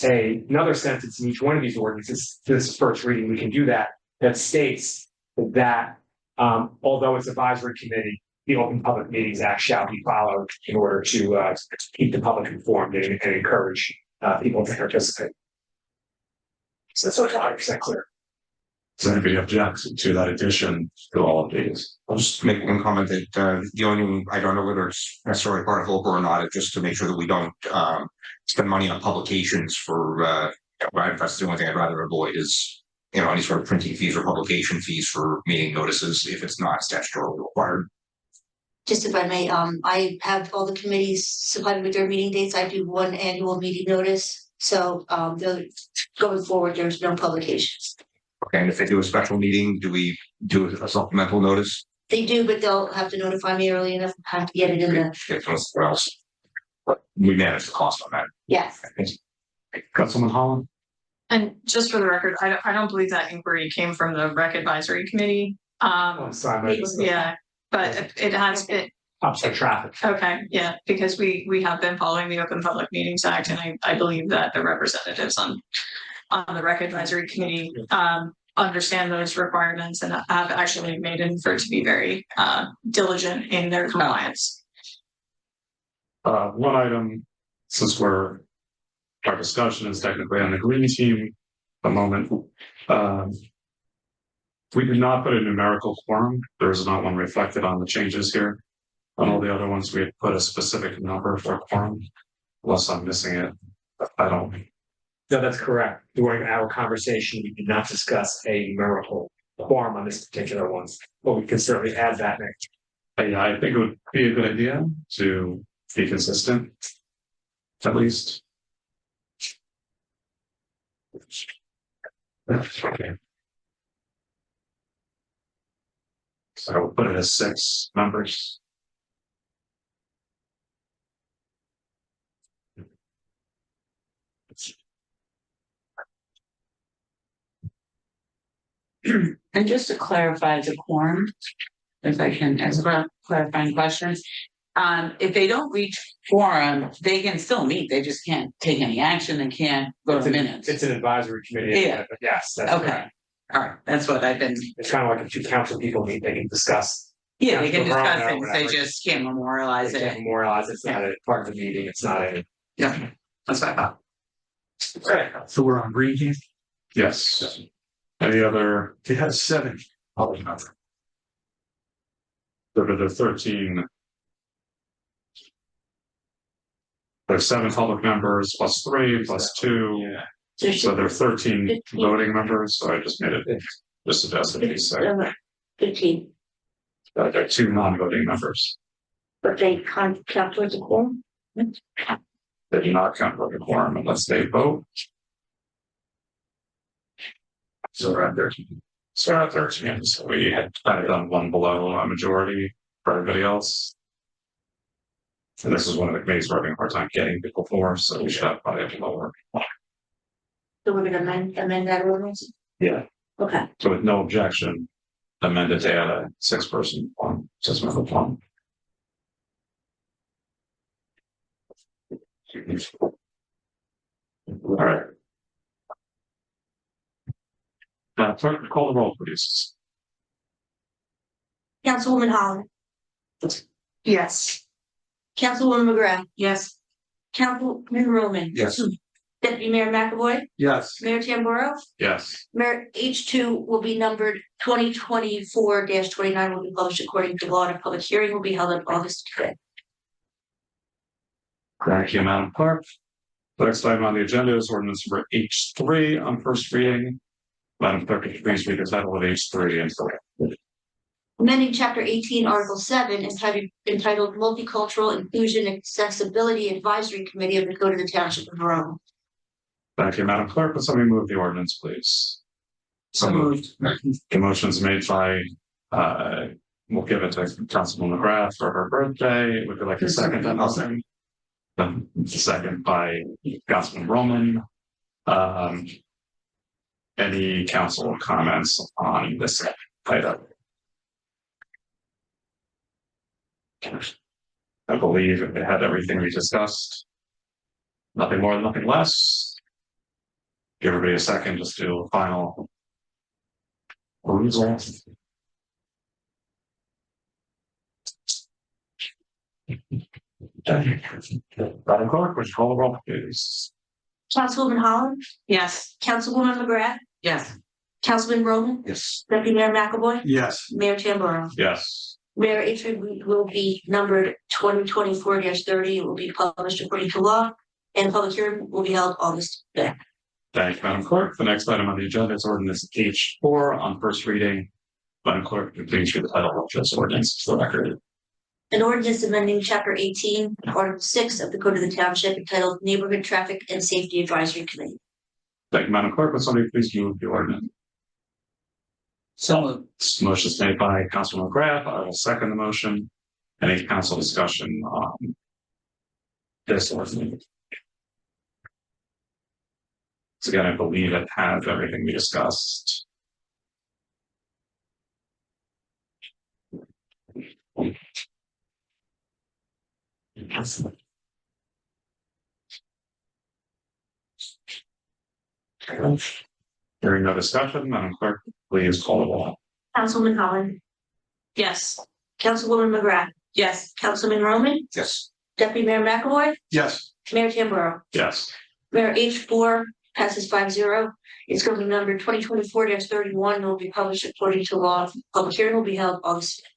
S10: another sentence in each one of these ordinances. This first reading, we can do that. That states that although it's advisory committee, the Open Public Meetings Act shall be followed in order to keep the public informed and encourage people to participate. So that's 100% clear.
S1: Does anybody object to that addition to all of these?
S7: I'll just make one comment that the only, I don't know whether it's necessarily part of HOPA or not, just to make sure that we don't spend money on publications for, that's the only thing I'd rather avoid is, any sort of printing fees or publication fees for meeting notices if it's not statutorily required.
S2: Just if I may, I have all the committees supplied with their meeting dates. I do 1 annual meeting notice. So going forward, there's no publications.
S7: Okay, and if they do a special meeting, do we do a supplemental notice?
S2: They do, but they'll have to notify me early enough. I have to get it in the,
S7: Or else? But we manage the cost on that.
S2: yes.
S1: Councilman Holland?
S6: And just for the record, I don't believe that inquiry came from the rec advisory committee.
S10: Sorry,
S6: Yeah, but it has been,
S10: upset traffic.
S6: okay, yeah, because we have been following the Open Public Meetings Act, and I believe that the representatives on the rec advisory committee understand those requirements and have actually made an effort to be very diligent in their compliance.
S1: One item, since our discussion is technically on the green team, a moment. We did not put a numerical quorum. There is not one reflected on the changes here. On all the other ones, we had put a specific number for quorum, unless I'm missing it. I don't.
S10: No, that's correct. During our conversation, we did not discuss a numerical quorum on this particular one, but we can certainly add that next.
S1: Yeah, I think it would be a good idea to be consistent, at least. Okay. So we'll put it as 6 members.
S3: And just to clarify the quorum, if I can ask clarifying questions. If they don't reach quorum, they can still meet, they just can't take any action, they can't go to minutes.
S10: It's an advisory committee.
S3: Yeah.
S10: But yes, that's
S3: Okay,
S10: correct.
S3: all right, that's what I've been,
S10: It's kind of like if 2 council people meet, they can discuss.
S3: yeah, they can
S10: Verona
S3: discuss
S10: or
S3: things, they
S10: whatever.
S3: just can't memorialize
S10: They can't
S3: it.
S10: memorialize, it's not a part of the meeting, it's not a.
S3: Yeah, that's what I thought.
S5: So we're on green team.
S1: Yes. Any other?
S5: It has 7.
S1: There were the 13 There's 7 public members plus 3 plus 2, so there are 13
S2: 15.
S1: voting members, so I just made it, just suggested these, so
S2: 15,
S1: there are 2 non-voting members.
S2: but they can't count towards a quorum.
S1: They do not count for the quorum unless they vote. So we're at 13. So we're at 13, so we had kind of done one below a majority for everybody else. And this is one of the committees we're having a hard time getting people for, so we should have probably a lower.
S2: So we're gonna amend that ordinance?
S1: Yeah.
S2: Okay,
S1: So with no objection, amended to add a 6-person one, 6-member one. All right. Clerk, call the roll, please.
S2: Councilwoman Holland,
S6: Yes.
S2: Councilwoman McGrath,
S6: Yes.
S2: Councilman Roman.
S7: Yes.
S2: Deputy Mayor McAvoy,
S5: Yes.
S2: Mayor Tamboro,
S1: Yes.
S2: Mayor H2 will be numbered 2024-29 will be published according to law, and a public hearing will be held on August 5th.
S1: Thank you, Madam Clerk. The next item on the agenda is ordinance number H3 on first reading. Madam Clerk, if you please read the title of H3 and
S2: Amending Chapter 18, Article 7, entitled Multicultural Inclusion Accessibility Advisory Committee of the Code of the Township of Verona.
S1: Thank you, Madam Clerk. Would somebody move the ordinance, please?
S5: So moved.
S1: The motion is made by, we'll give it to Councilwoman McGrath for her birthday. Would you like a second? That motion? The second by Councilman Roman. Any council comments on this item? I believe it had everything we discussed. Nothing more, nothing less. Give everybody a second, just do a final perusal. Madam Clerk, would you call the roll, please?
S2: Councilwoman Holland,
S6: Yes.
S2: Councilwoman McGrath,
S6: Yes.
S2: Councilman Roman,
S7: Yes.
S2: Deputy Mayor McAvoy,
S5: Yes.
S2: Mayor Tamboro.
S1: Yes.
S2: Mayor H3 will be numbered 2024-30. It will be published according to law, and public hearing will be held August 5th.
S1: Thank you, Madam Clerk. The next item on the agenda is ordinance H4 on first reading. Madam Clerk, please read the title of this ordinance for the record.
S2: An ordinance amending Chapter 18, Article 6 of the Code of the Township entitled Neighborhood Traffic and Safety Advisory Committee.
S1: Thank you, Madam Clerk. Would somebody please move the ordinance?
S4: So
S1: Motion is made by Councilman McGrath. I will second the motion. Any council discussion on this ordinance? So again, I believe it has everything we discussed. Hearing no discussion, Madam Clerk, please call the roll.
S2: Councilwoman Holland,
S6: Yes.
S2: Councilwoman McGrath,
S6: Yes.
S2: Councilman Roman,
S7: Yes.
S2: Deputy Mayor McAvoy,
S5: Yes.
S2: Mayor Tamboro.
S1: Yes.
S2: Mayor H4 passes 5-0. It's going to be numbered 2024-31 and will be published according to law. Public hearing will be held August 5th.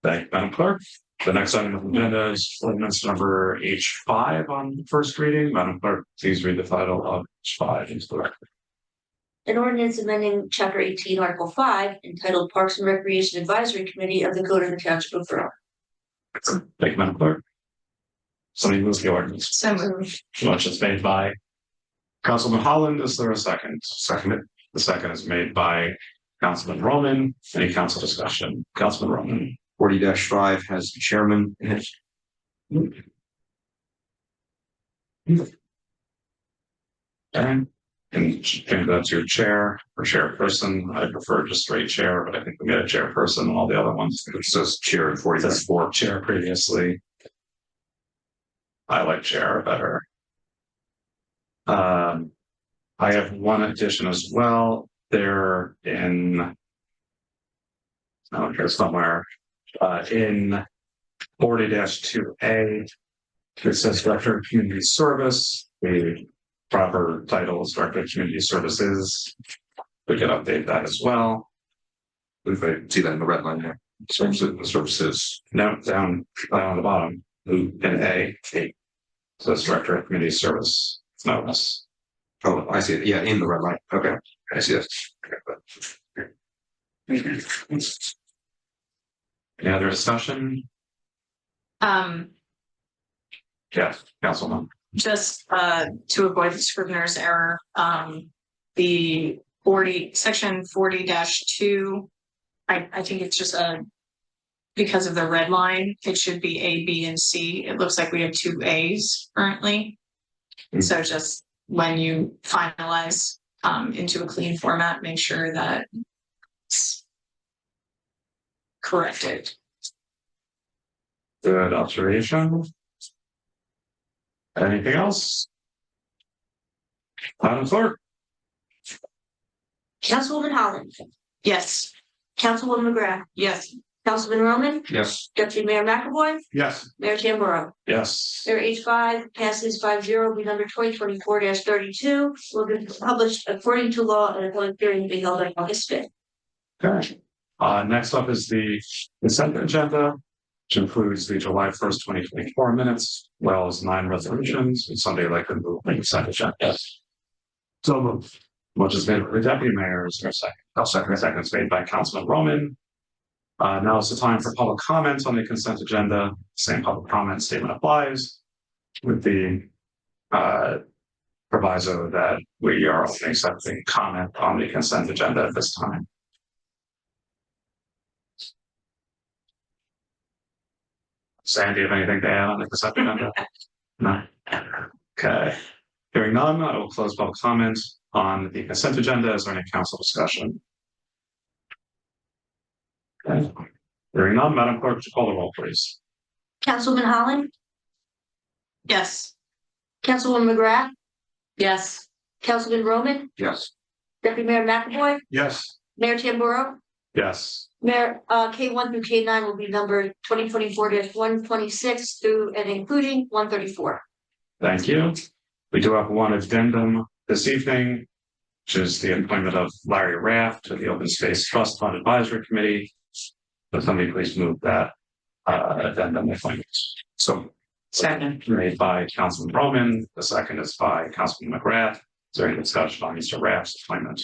S1: Thank you, Madam Clerk. The next item on the agenda is ordinance number H5 on first reading. Madam Clerk, please read the title of H5 into the record.
S2: An ordinance amending Chapter 18, Article 5, entitled Parks and Recreation Advisory Committee of the Code of the Township of Verona.
S1: Thank you, Madam Clerk. Somebody moves the ordinance.
S6: So moved.
S1: Motion is made by Councilman Holland. Is there a second? Second. The second is made by Councilman Roman. Any council discussion? Councilman Roman.
S7: 40-5 has the chairman in it.
S1: And change that to chair or chairperson. I prefer just straight chair, but I think we got a chairperson and all the other ones.
S7: It says chair in 40-4.
S1: That's for chair previously. I like chair better. I have one addition as well. They're in. Oh, here somewhere. In 40-2A. It says Director of Community Service. The proper title is Director of Community Services. We can update that as well.
S7: If I see that in the red line there. Services.
S1: No, down on the bottom. In A. Says Director of Community Service notice.
S7: Oh, I see it. Yeah, in the red line. Okay, I see it.
S1: Any other discussion? Yes, Councilman.
S6: Just to avoid the scrivener's error, the section 40-2. I think it's just because of the red line, it should be A, B, and C. It looks like we have 2 A's currently. So just when you finalize into a clean format, make sure that it's corrected.
S1: Good observation. Anything else? Madam Clerk?
S2: Councilwoman Holland,
S6: Yes.
S2: Councilwoman McGrath,
S6: Yes.
S2: Councilman Roman,
S7: Yes.
S2: Deputy Mayor McAvoy,
S5: Yes.
S2: Mayor Tamboro.
S1: Yes.
S2: Mayor H5 passes 5-0, be number 2024-32, will be published according to law and a public hearing will be held on August 5th.
S1: Okay. Next up is the consent agenda, which includes the July 1st, 2024 minutes, as well as 9 resolutions, and somebody like to move the consent agenda.
S5: So moved.
S1: Which is made by the Deputy Mayor. Is there a second? I'll second. Second is made by Councilman Roman. Now is the time for public comments on the consent agenda. Same public comment statement applies with the proviso that we are only accepting comment on the consent agenda at this time. Sandy, have anything to add on the consent agenda? No. Okay. Hearing none, I will close public comment on the consent agenda. Is there any council discussion? Okay. Hearing none, Madam Clerk, would you call the roll, please?
S2: Councilwoman Holland,
S6: Yes.
S2: Councilwoman McGrath,
S6: Yes.
S2: Councilman Roman,
S7: Yes.
S2: Deputy Mayor McAvoy,
S5: Yes.
S2: Mayor Tamboro.
S1: Yes.
S2: Mayor, K1 through K9 will be numbered 2024-126 through and including 134.
S1: Thank you. We do have one addendum this evening, which is the appointment of Larry Raft to the Open Space Trust Fund Advisory Committee. Would somebody please move that addendum appointment? So
S3: Second.
S1: made by Councilman Roman. The second is by Councilman McGrath. Is there any discussion on Mr. Raft's appointment?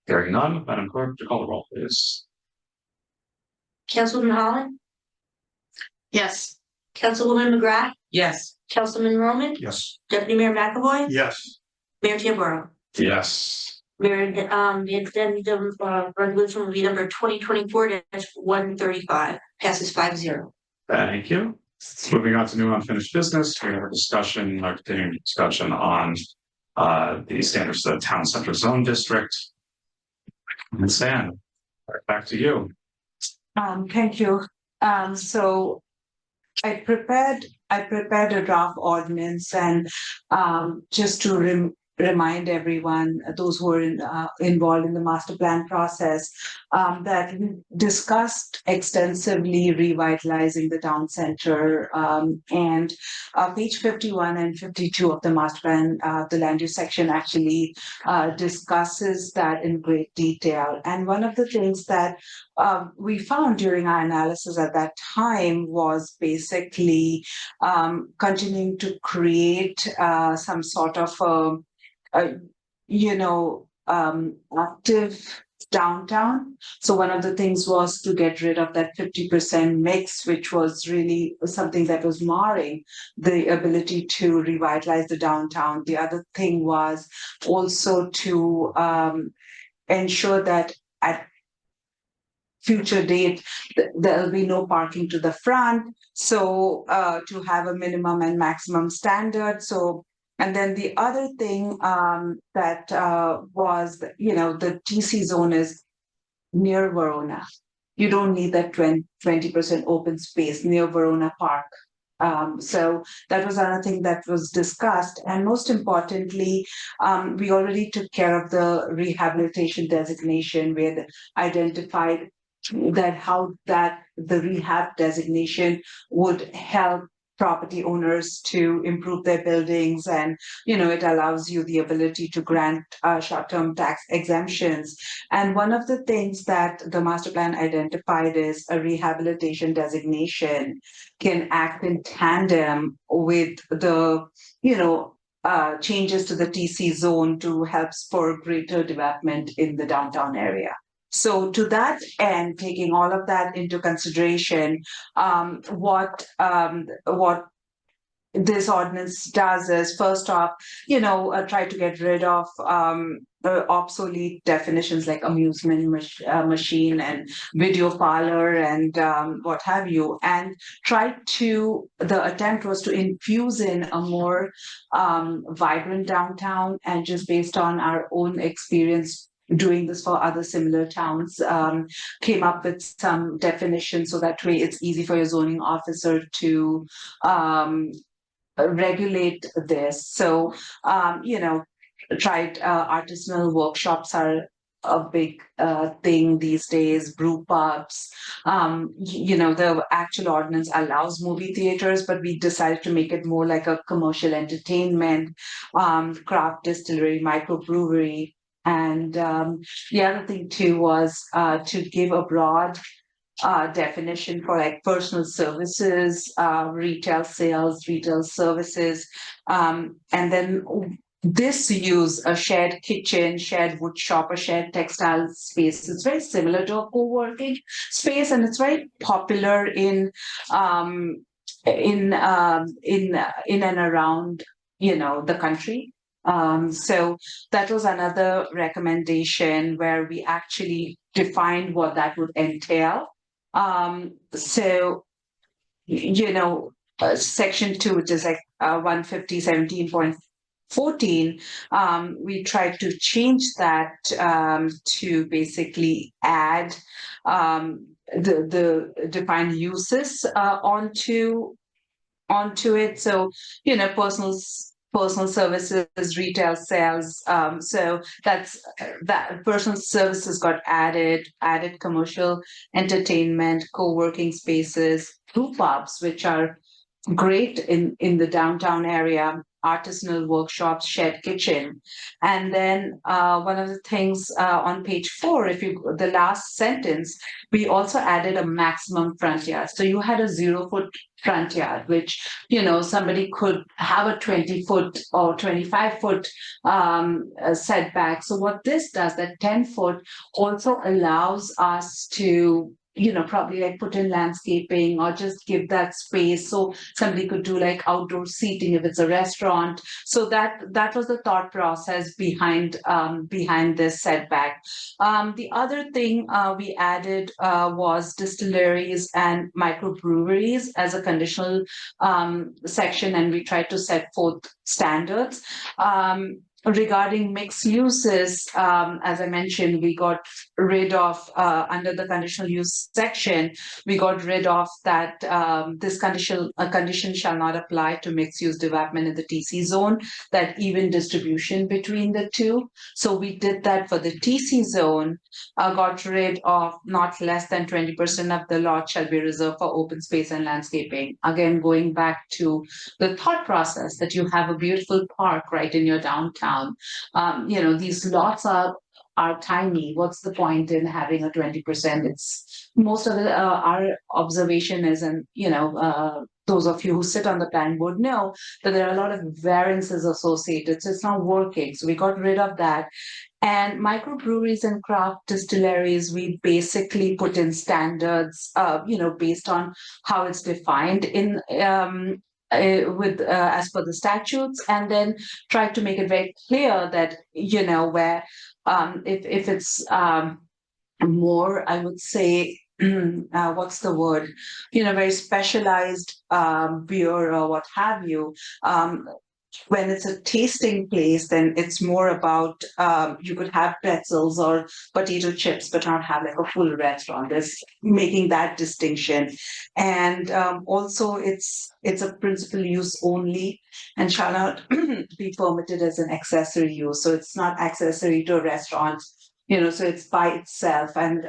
S1: Hearing none, Madam Clerk, would you call the roll, please?
S2: Councilwoman Holland,
S6: Yes.
S2: Councilwoman McGrath,
S3: Yes.
S2: Councilman Roman,
S7: Yes.
S2: Deputy Mayor McAvoy,
S5: Yes.
S2: Mayor Tamboro.
S1: Yes.
S2: Mayor, the addendum resolution will be number 2024-135, passes 5-0.
S1: Thank you. Moving on to new unfinished business, we have a discussion, or continuing discussion on the standards of the Town Center Zone District. And Sam, back to you.
S9: Thank you. So I prepared a draft ordinance and just to remind everyone, those who are involved in the master plan process, that we discussed extensively revitalizing the town center, and page 51 and 52 of the master plan, the land use section actually discusses that in great detail. And one of the things that we found during our analysis at that time was basically continuing to create some sort of active downtown. So one of the things was to get rid of that 50% mix, which was really something that was marring the ability to revitalize the downtown. The other thing was also to ensure that at future date, there'll be no parking to the front. So to have a minimum and maximum standard. So, and then the other thing that was, the TC zone is near Verona. You don't need that 20% open space near Verona Park. So that was another thing that was discussed. And most importantly, we already took care of the rehabilitation designation. We had identified that the rehab designation would help property owners to improve their buildings, and it allows you the ability to grant short-term tax exemptions. And one of the things that the master plan identified is a rehabilitation designation can act in tandem with the changes to the TC zone to help spur greater development in the downtown area. So to that end, taking all of that into consideration, what this ordinance does is, first off, try to get rid of obsolete definitions like amusement machine and video parlor and what have you, and the attempt was to infuse in a more vibrant downtown. And just based on our own experience doing this for other similar towns, came up with some definitions so that way it's easy for your zoning officer to regulate this. So, tried artisanal workshops are a big thing these days, brew pubs. The actual ordinance allows movie theaters, but we decided to make it more like a commercial entertainment, craft distillery, microbrewery. And the other thing too was to give a broad definition for like personal services, retail sales, retail services, and then this use a shared kitchen, shared wood shop, a shared textile space. It's very similar to a co-working space, and it's very popular in and around the country. So that was another recommendation where we actually defined what that would entail. Section 2, which is like 150.17.14, we tried to change that to basically add the defined uses onto it. So, personal services, retail sales. So that personal services got added commercial entertainment, co-working spaces, brew pubs, which are great in the downtown area, artisanal workshops, shared kitchen. And then one of the things on page 4, the last sentence, we also added a maximum front yard. So you had a 0-foot front yard, which, somebody could have a 20-foot or 25-foot setback. So what this does, that 10-foot also allows us to probably like put in landscaping or just give that space so somebody could do like outdoor seating if it's a restaurant. So that was the thought process behind this setback. The other thing we added was distilleries and microbreweries as a conditional section, and we tried to set forth standards. Regarding mixed uses, as I mentioned, we got rid of, under the conditional use section, we got rid of that this condition shall not apply to mixed use development in the TC zone, that even distribution between the two. So we did that for the TC zone, got rid of not less than 20% of the lot shall be reserved for open space and landscaping. Again, going back to the thought process that you have a beautiful park right in your downtown. These lots are tiny. What's the point in having a 20%? It's most of our observation is, and those of you who sit on the planning board know that there are a lot of variances associated. So it's not working. So we got rid of that. And microbreweries and craft distilleries, we basically put in standards, based on how it's defined in as per the statutes, and then try to make it very clear that where if it's more, I would say, what's the word, very specialized beer or what have you. When it's a tasting place, then it's more about you could have pretzels or potato chips, but not have like a full restaurant. There's making that distinction, and also it's a principal use only and shall not be permitted as an accessory use. So it's not accessory to a restaurant. So it's by itself. And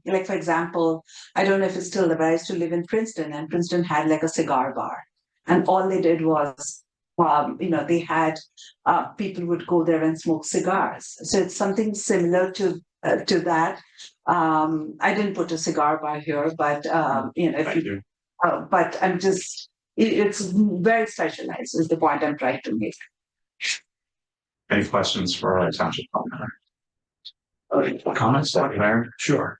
S9: like, for example, I don't know if it's still there, but I used to live in Princeton, and Princeton had like a cigar bar. And all they did was, they had, people would go there and smoke cigars. So it's something similar to that. I didn't put a cigar bar here, but, if
S1: Thank
S9: you,
S1: you.
S9: but I'm just, it's very specialized is the point I'm trying to make.
S1: Any questions for our township comments, Deputy Mayor?
S5: Sure.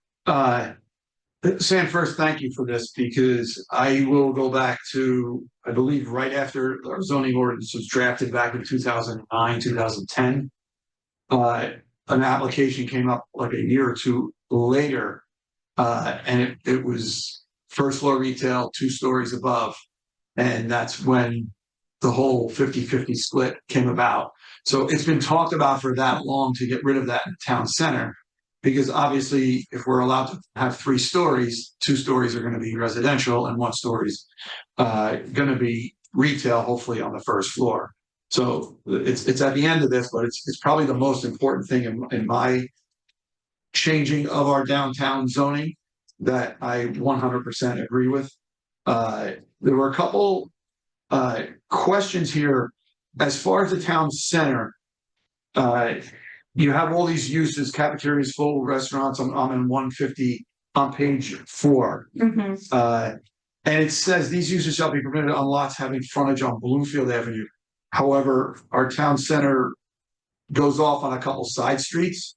S5: Sam, first, thank you for this because I will go back to, I believe, right after our zoning ordinance was drafted back in 2009, 2010. An application came up like a year or two later, and it was first floor retail, 2 stories above. And that's when the whole 50-50 split came about. So it's been talked about for that long to get rid of that in the town center. Because obviously, if we're allowed to have 3 stories, 2 stories are going to be residential and 1 story is going to be retail, hopefully on the first floor. So it's at the end of this, but it's probably the most important thing in my changing of our downtown zoning that I 100% agree with. There were a couple questions here as far as the town center. You have all these uses, cafeterias, full restaurants. I'm in 150 on page 4. And it says these uses shall be permitted on lots having frontage on Bloomfield Avenue. However, our town center goes off on a couple side streets.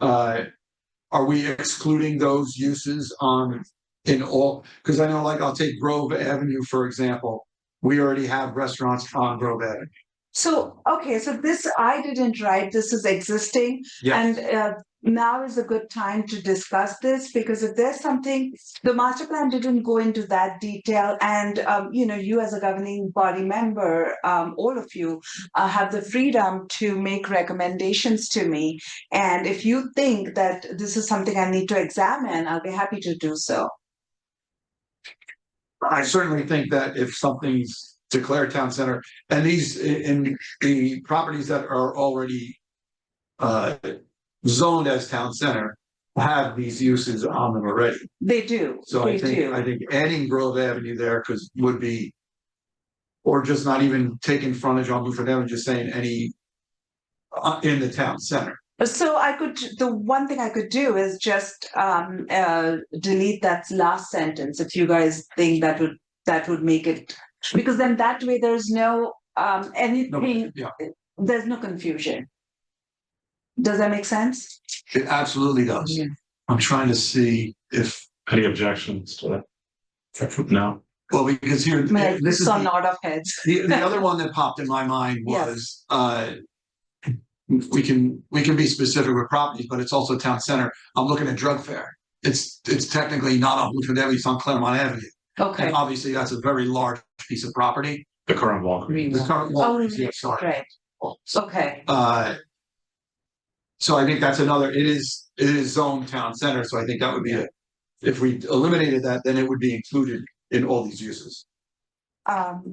S5: Are we excluding those uses in all? Because I know, like, I'll take Grove Avenue, for example. We already have restaurants on Grove Avenue.
S9: So, okay, so this I didn't write, this is existing.
S5: Yes.
S9: And now is a good time to discuss this because if there's something, the master plan didn't go into that detail. And, you as a governing body member, all of you have the freedom to make recommendations to me. And if you think that this is something I need to examine, I'll be happy to do so.
S5: I certainly think that if something's declared town center, and these in the properties that are already zoned as town center have these uses on them already.
S9: They do.
S5: So I think adding Grove Avenue there would be, or just not even taking frontage on Buford Avenue, just saying any in the town center.
S9: So the one thing I could do is just delete that last sentence if you guys think that would make it, because then that way there's no anything, there's no confusion. Does that make sense?
S5: It absolutely does.
S9: Yeah.
S5: I'm trying to see if
S1: Any objections to that? No.
S5: well, because here this is
S9: a nod of heads.
S5: the other one that popped in my mind was we can be specific with properties, but it's also town center. I'm looking at drug fair. It's technically not on Bluefield Avenue, it's on Claremont Avenue.
S9: Okay.
S5: And obviously that's a very large piece of property.
S1: The current Walgreens.
S5: The current Walgreens, yeah, sorry.
S9: Right. Okay.
S5: So I think that's another, it is zoned town center, so I think that would be if we eliminated that, then it would be included in all these uses.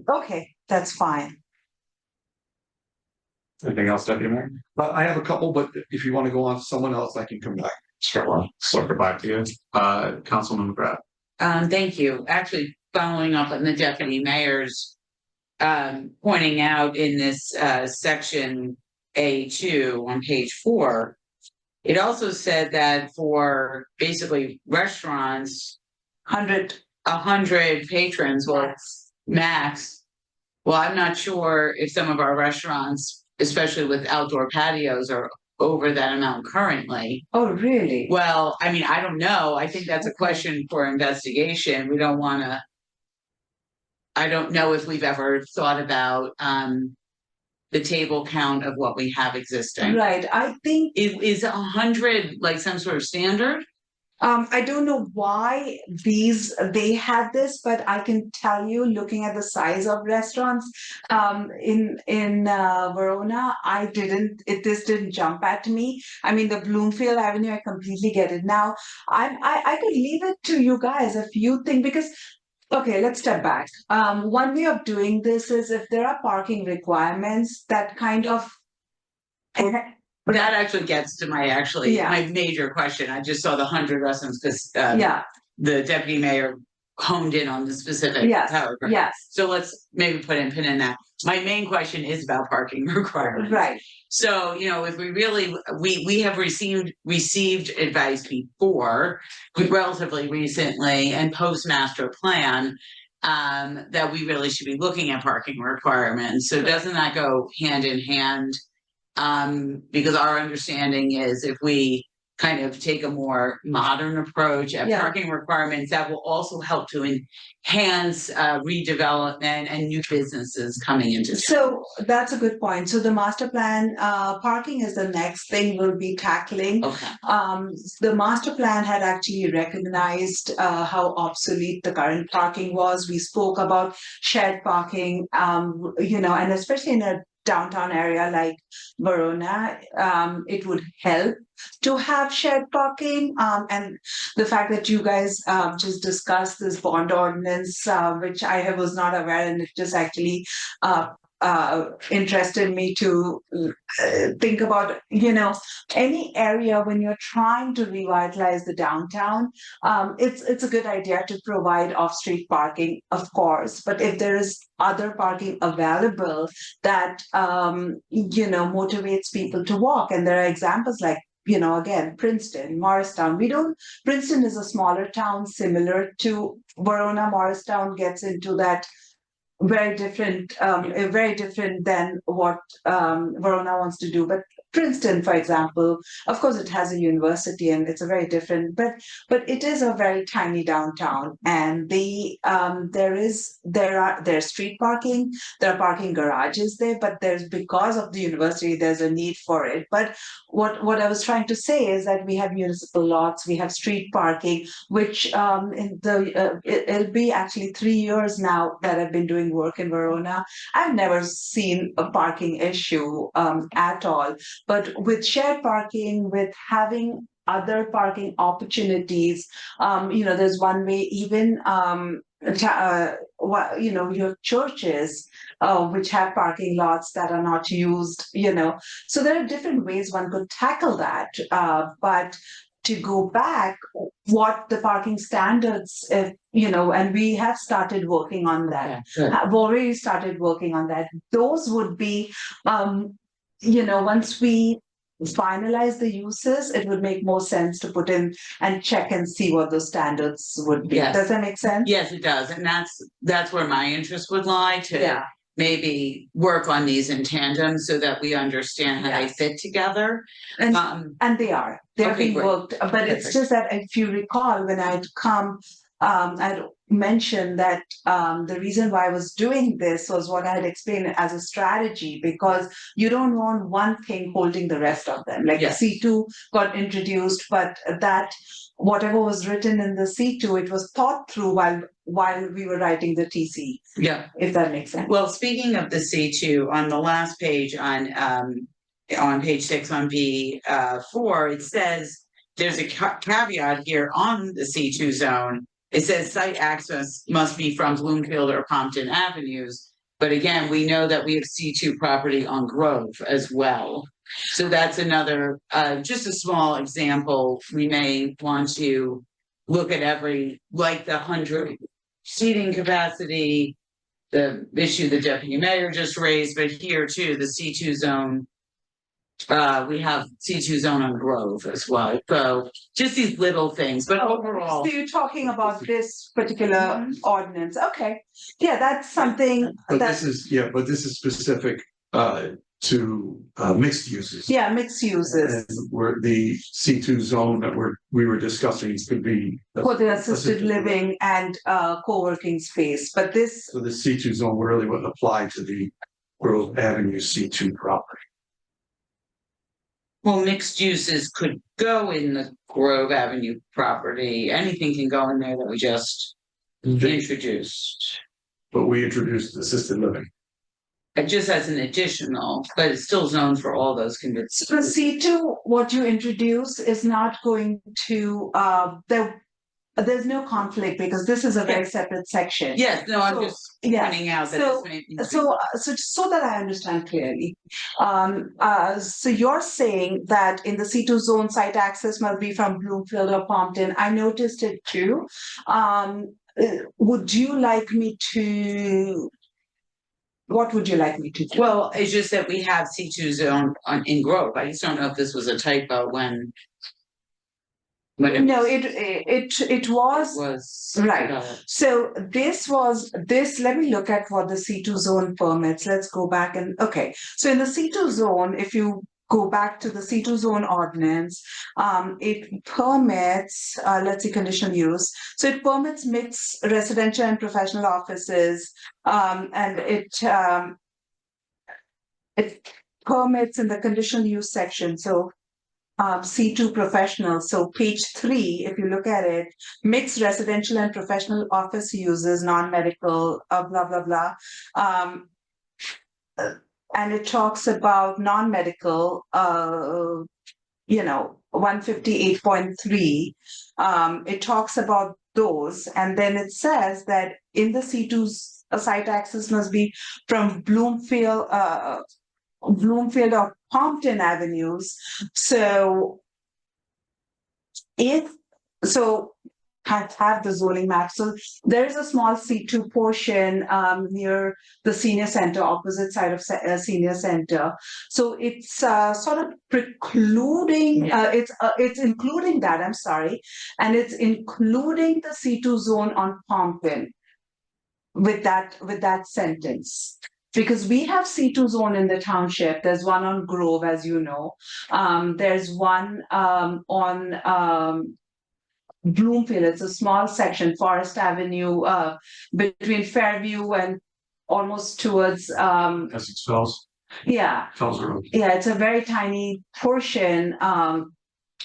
S9: Okay, that's fine.
S1: Anything else, Deputy Mayor?
S5: I have a couple, but if you want to go on to someone else, I can come back.
S1: Sure, well, circle back to you. Councilman McGrath.
S3: Thank you. Actually, following up on the deputy mayor's pointing out in this section A2 on page 4, it also said that for basically restaurants, 100 patrons, well, max. Well, I'm not sure if some of our restaurants, especially with outdoor patios, are over that amount currently.
S9: Oh, really?
S3: Well, I mean, I don't know. I think that's a question for investigation. We don't want to. I don't know if we've ever thought about the table count of what we have existing.
S9: Right. I think
S3: Is 100 like some sort of standard?
S9: I don't know why they had this, but I can tell you, looking at the size of restaurants in Verona, this didn't jump at me. I mean, the Bloomfield Avenue, I completely get it. Now, I could leave it to you guys if you think, because okay, let's step back. One way of doing this is if there are parking requirements that kind of
S3: that actually gets to my my major question. I just saw the 100 restaurants because the deputy mayor honed in on the specific
S9: Yes,
S3: paragraph.
S9: yes,
S3: So let's maybe put in pin in that. My main question is about parking requirements.
S9: right.
S3: So, if we really, we have received advice before, relatively recently and post master plan, that we really should be looking at parking requirements. So doesn't that go hand in hand? Because our understanding is if we kind of take a more modern approach at
S9: Yeah.
S3: parking requirements, that will also help to enhance redevelopment and new businesses coming into town.
S9: So that's a good point. So the master plan, parking is the next thing we'll be tackling.
S3: Okay.
S9: The master plan had actually recognized how obsolete the current parking was. We spoke about shared parking, and especially in a downtown area like Verona, it would help to have shared parking. And the fact that you guys just discussed this bond ordinance, which was not aware, and it just actually interested me to think about, any area when you're trying to revitalize the downtown, it's a good idea to provide off-street parking, of course, but if there is other parking available that, motivates people to walk, and there are examples like, again, Princeton, Morristown. Princeton is a smaller town similar to Verona. Morristown gets into that very different than what Verona wants to do. But Princeton, for example, of course, it has a university and it's a very different, but it is a very tiny downtown, and there's street parking, there are parking garages there, but because of the university, there's a need for it. But what I was trying to say is that we have municipal lots, we have street parking, which it'll be actually 3 years now that I've been doing work in Verona. I've never seen a parking issue at all. But with shared parking, with having other parking opportunities, there's one way, even your churches, which have parking lots that are not used, so there are different ways one could tackle that. But to go back, what the parking standards, and we have started working on that. Have already started working on that. Those would be, once we finalize the uses, it would make more sense to put in and check and see what those standards would be.
S3: Yes.
S9: Does that make sense?
S3: Yes, it does. And that's where my interest would lie, to maybe work on these in tandem so that we understand how they fit together.
S9: And they're being worked, but it's just that if you recall, when I'd come, I'd mentioned that the reason why I was doing this was what I had explained as a strategy, because you don't want one thing holding the rest of them. Like C2 got introduced, but that whatever was written in the C2, it was thought through while we were writing the TC.
S3: Yeah.
S9: If that makes sense.
S3: Well, speaking of the C2, on the last page on page 6 on B4, it says there's a caveat here on the C2 zone. It says site access must be from Bloomfield or Compton Avenues. But again, we know that we have C2 property on Grove as well. So that's another, just a small example. We may want to look at like the 100 seating capacity, the issue the deputy mayor just raised, but here too, the C2 zone. We have C2 zone on Grove as well. So just these little things, but overall.
S9: So you're talking about this particular ordinance. Okay. Yeah, that's something
S5: This is specific to mixed uses.
S9: Yeah, mixed uses.
S5: And where the C2 zone that we were discussing could be
S9: for the assisted living and co-working space. But
S5: so the C2 zone really would apply to the Grove Avenue C2 property.
S3: Well, mixed uses could go in the Grove Avenue property. Anything can go in there that we just introduced.
S5: But we introduced assisted living.
S3: It just as an additional, but it's still zoned for all those conditions.
S9: So C2, what you introduce is not going to, there's no conflict because this is a very separate section.
S3: Yes, no, I'm just pointing out that this may be.
S9: So that I understand clearly. So you're saying that in the C2 zone, site access must be from Bloomfield or Compton. I noticed it too. would you like me to? What would you like me to do?
S3: Well, it's just that we have C2 zone in Grove. I just don't know if this was a typo when.
S9: No, it was.
S3: Was.
S9: Right. So let me look at what the C2 zone permits. Let's go back and, okay. So in the C2 zone, if you go back to the C2 zone ordinance, it permits, let's see, conditional use. So it permits mixed residential and professional offices, and it permits in the conditional use section. So C2 professional. So page 3, if you look at it, mixed residential and professional office uses, non-medical, blah, blah, blah. And it talks about non-medical, 158.3. It talks about those. And then it says that in the C2's site access must be from Bloomfield or Pompton Avenues. So I have the zoning map. So there is a small C2 portion near the senior center, opposite side of senior center. So it's sort of precluding, it's including that, I'm sorry, and it's including the C2 zone on Pompton with that sentence. Because we have C2 zone in the township. There's one on Grove, as you know. There's one on Bloomfield. It's a small section, Forest Avenue, between Fairview and almost towards
S5: Essex Fells.
S9: Yeah.
S5: Fells Road.
S9: Yeah, it's a very tiny portion. And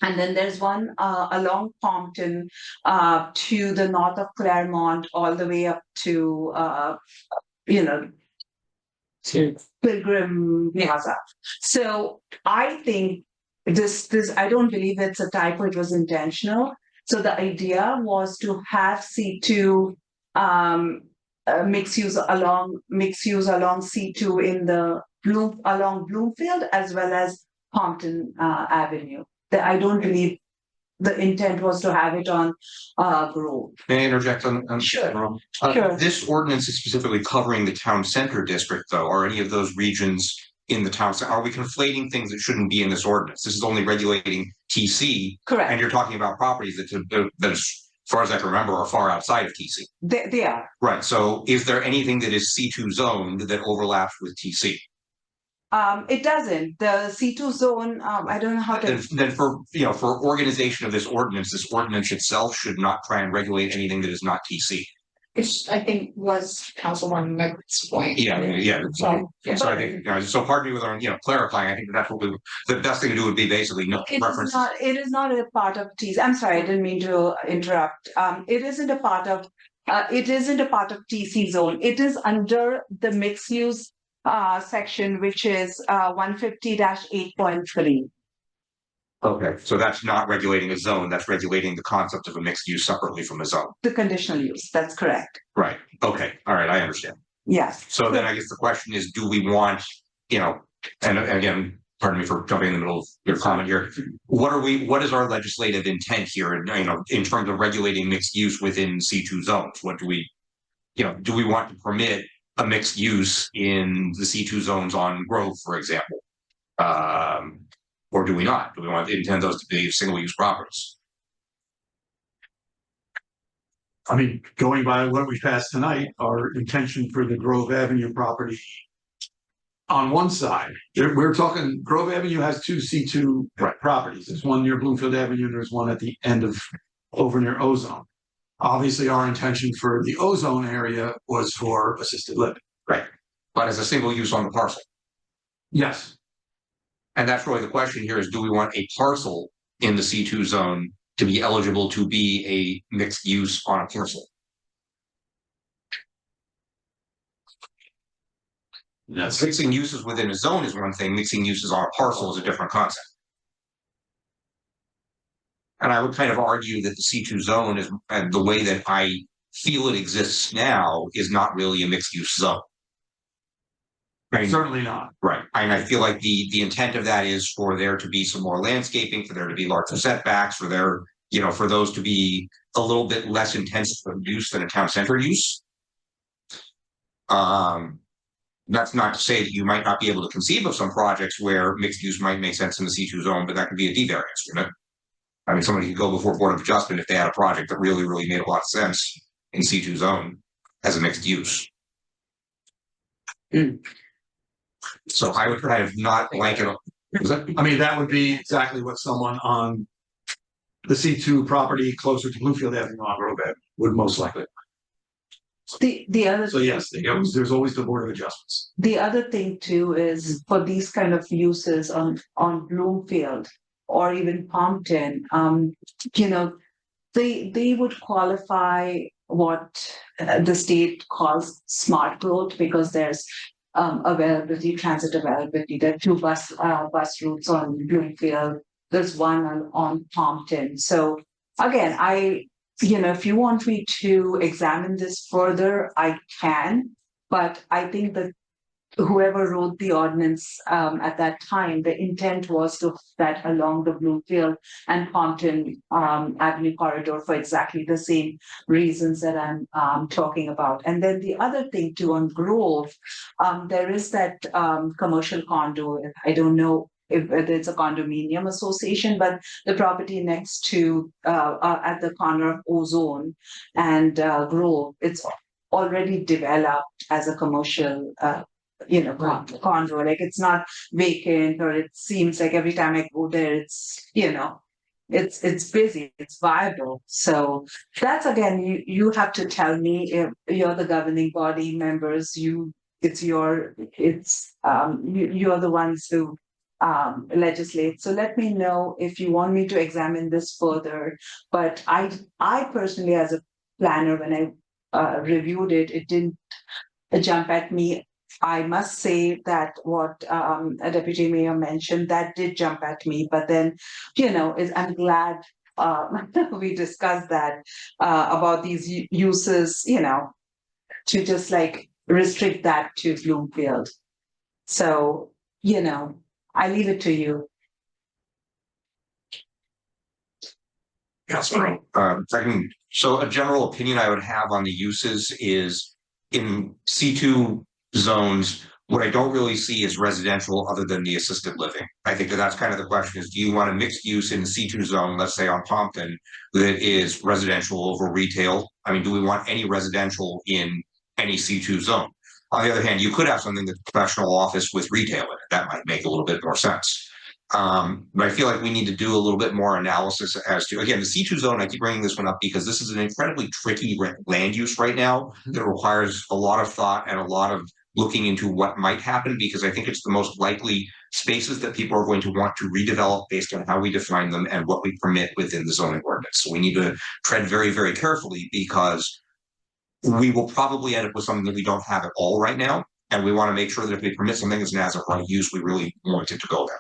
S9: then there's one along Pompton to the north of Claremont, all the way up to Pilgrim Plaza. So I think this I don't believe it's a typo, it was intentional. So the idea was to have C2 mixed use along C2 in the along Bloomfield as well as Pompton Avenue. I don't believe the intent was to have it on Grove.
S7: May I interject on?
S9: Sure. Sure.
S7: This ordinance is specifically covering the town center district, though. Are any of those regions in the town? Are we conflating things that shouldn't be in this ordinance? This is only regulating TC.
S9: Correct.
S7: And you're talking about properties that as far as I can remember, are far outside of TC.
S9: They are.
S7: Right. So is there anything that is C2 zoned that overlaps with TC?
S9: It doesn't. The C2 zone, I don't know how to.
S7: Then for organization of this ordinance itself should not try and regulate anything that is not TC.
S6: Which I think was Councilwoman Meg's point.
S7: Yeah.
S6: So
S7: I think, so pardon me with clarifying. I think that's what the best thing to do would be basically no reference.
S9: It is not a part of TC. I'm sorry, I didn't mean to interrupt. It isn't a part of TC zone. It is under the mixed use section, which is 150-8.3.
S7: Okay, so that's not regulating a zone, that's regulating the concept of a mixed use separately from a zone.
S9: The conditional use, that's correct.
S7: Right, okay, all right, I understand.
S9: Yes.
S7: So then I guess the question is, do we want, and again, pardon me for jumping in the middle of your comment here. What is our legislative intent here, in terms of regulating mixed use within C2 zones? What do we want to permit a mixed use in the C2 zones on Grove, for example? Or do we not? Do we want to intend those to be single use properties?
S5: I mean, going by what we passed tonight, our intention for the Grove Avenue property on one side, we're talking Grove Avenue has two C2 properties. There's one near Bloomfield Avenue, and there's one at the end of over near Ozone. Obviously, our intention for the Ozone area was for assisted living.
S7: Right. But as a single use on the parcel.
S5: Yes.
S7: And that's really the question here is, do we want a parcel in the C2 zone to be eligible to be a mixed use on a parcel?
S5: Yes.
S7: Mixing uses within a zone is one thing, mixing uses on a parcel is a different concept. And I would kind of argue that the C2 zone is, and the way that I feel it exists now, is not really a mixed use zone.
S5: Certainly not.
S7: Right. And I feel like the intent of that is for there to be some more landscaping, for there to be larger setbacks, for there for those to be a little bit less intense of use than a town center use. That's not to say that you might not be able to conceive of some projects where mixed use might make sense in the C2 zone, but that could be a D variance, wouldn't it? I mean, somebody could go before Board of Adjustment if they had a project that really, really made a lot of sense in C2 zone as a mixed use. So I would kind of not blanket.
S5: I mean, that would be exactly what someone on the C2 property closer to Bluefield Avenue on Grove would most likely.
S9: The other.
S5: So yes, there's always the Board of Adjustments.
S9: The other thing too is for these kind of uses on Bloomfield or even Pompton, they would qualify what the state calls smart growth because there's availability, transit availability. There are 2 bus routes on Bloomfield. There's one on Pompton. So again, if you want me to examine this further, I can, but I think that whoever wrote the ordinance at that time, the intent was to that along the Bloomfield and Pompton Avenue corridor for exactly the same reasons that I'm talking about. And then the other thing too on Grove, there is that commercial condo. I don't know if it's a condominium association, but the property next to at the corner of Ozone and Grove, it's already developed as a commercial condo. Like it's not vacant, or it seems like every time I go there, it's it's busy, it's viable. So that's again, you have to tell me if you're the governing body members. You're the ones who legislate. So let me know if you want me to examine this further. But I personally, as a planner, when I reviewed it, it didn't jump at me. I must say that what a deputy mayor mentioned, that did jump at me. But then, I'm glad we discussed that about these uses, to just like restrict that to Bloomfield. So, I leave it to you.
S7: Yes, second. So a general opinion I would have on the uses is in C2 zones, what I don't really see is residential other than the assisted living. I think that's kind of the question is, do you want a mixed use in the C2 zone, let's say on Pompton, that is residential over retail? I mean, do we want any residential in any C2 zone? On the other hand, you could have something that's professional office with retail in it. That might make a little bit more sense. But I feel like we need to do a little bit more analysis as to, again, the C2 zone. I keep bringing this one up because this is an incredibly tricky land use right now that requires a lot of thought and a lot of looking into what might happen, because I think it's the most likely spaces that people are going to want to redevelop based on how we define them and what we permit within the zoning ordinance. So we need to tread very, very carefully, because we will probably end up with something that we don't have at all right now. And we want to make sure that if we permit something as an as-of-right use, we really want it to go there.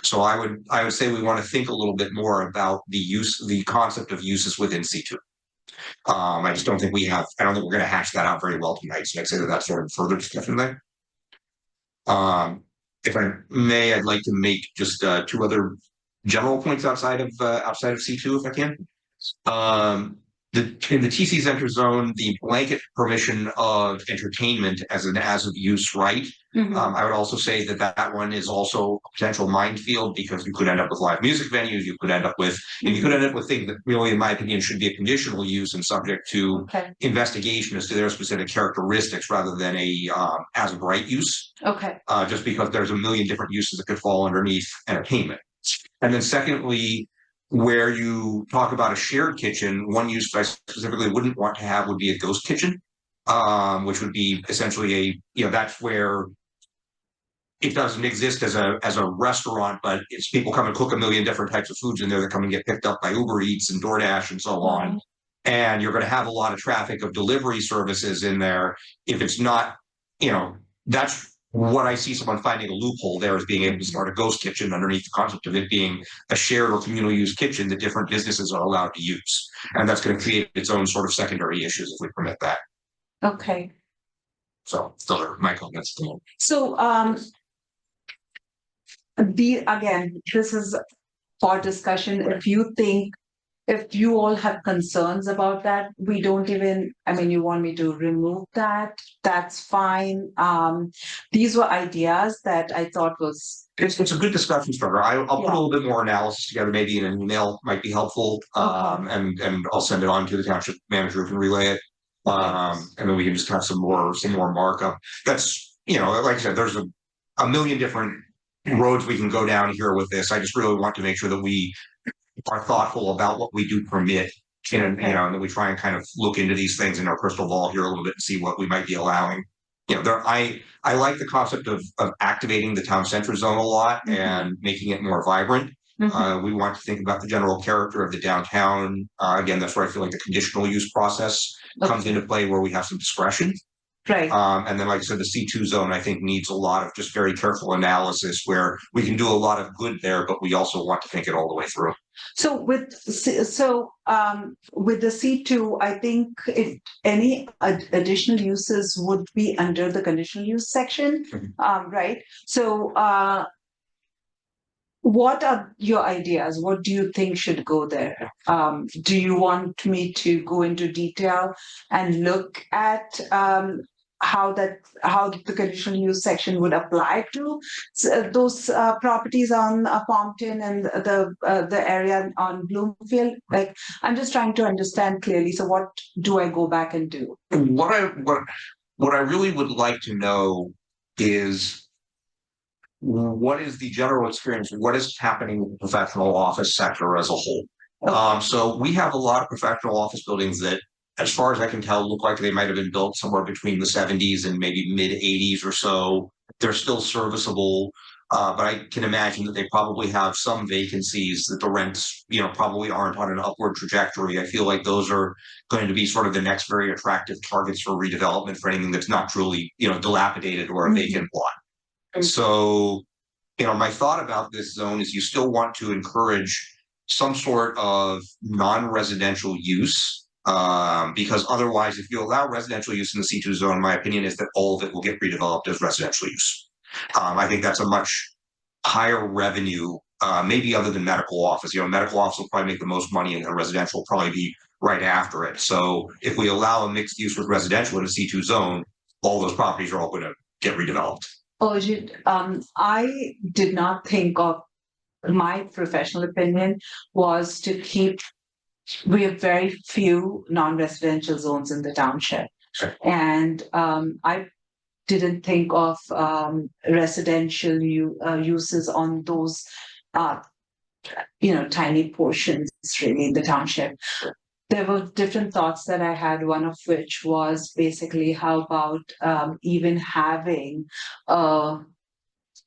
S7: So I would say we want to think a little bit more about the concept of uses within C2. I just don't think I don't think we're going to hash that out very well tonight. So I'd say that's sort of further discussion there. If I may, I'd like to make just 2 other general points outside of C2, if I can. In the TC Center zone, the blanket permission of entertainment as an as-of-use right. I would also say that one is also a potential minefield, because you could end up with live music venues. You could end up with things that really, in my opinion, should be a conditional use and subject to investigation as to their specific characteristics rather than a as-of-right use. Just because there's a million different uses that could fall underneath entertainment. And then secondly, where you talk about a shared kitchen, one use I specifically wouldn't want to have would be a ghost kitchen, which would be essentially that's where it doesn't exist as a restaurant, but it's people come and cook a million different types of foods in there that come and get picked up by Uber Eats and DoorDash and so on. And you're going to have a lot of traffic of delivery services in there. If it's not, that's what I see someone finding a loophole there, is being able to start a ghost kitchen underneath the concept of it being a shared or communal use kitchen that different businesses are allowed to use. And that's going to create its own sort of secondary issues if we permit that.
S9: Okay.
S7: So those are my comments.
S9: So again, this is for discussion. If you think if you all have concerns about that, we don't even, I mean, you want me to remove that, that's fine. These were ideas that I thought was,
S7: It's a good discussion starter. I'll put a little bit more analysis together, maybe in an email might be helpful. And I'll send it on to the township manager who can relay it. And then we can just have some more markup. That's, like I said, there's a million different roads we can go down here with this. I just really want to make sure that we are thoughtful about what we do permit. And, and that we try and kind of look into these things in our crystal ball here a little bit and see what we might be allowing. I like the concept of activating the town center zone a lot and making it more vibrant. We want to think about the general character of the downtown. Again, that's where I feel like the conditional use process comes into play, where we have some discretion.
S9: right.
S7: And then, like I said, the C2 zone, I think, needs a lot of just very careful analysis, where we can do a lot of good there, but we also want to think it all the way through.
S9: So with the C2, I think if any additional uses would be under the conditional use section, right? So what are your ideas? What do you think should go there? Do you want me to go into detail and look at how the conditional use section would apply to those properties on Pompton and the area on Bloomfield? Like, I'm just trying to understand clearly. So what do I go back and do?
S7: What I really would like to know is, what is the general experience? What is happening with the professional office sector as a whole? So we have a lot of professional office buildings that, as far as I can tell, look like they might have been built somewhere between the 70s and maybe mid 80s or so. They're still serviceable, but I can imagine that they probably have some vacancies, that the rents, probably aren't on an upward trajectory. I feel like those are going to be sort of the next very attractive targets for redevelopment for anything that's not truly, dilapidated or a vacant lot. And so, my thought about this zone is you still want to encourage some sort of non-residential use, because otherwise, if you allow residential use in the C2 zone, my opinion is that all of it will get redeveloped as residential use. I think that's a much higher revenue, maybe other than medical office. Medical office will probably make the most money, and then residential will probably be right after it. So if we allow a mixed use with residential in a C2 zone, all those properties are all going to get redeveloped.
S9: I did not think of, my professional opinion was to keep, we have very few non-residential zones in the township.
S7: Sure.
S9: And I didn't think of residential uses on those, tiny portions really in the township. There were different thoughts that I had, one of which was basically, how about even having,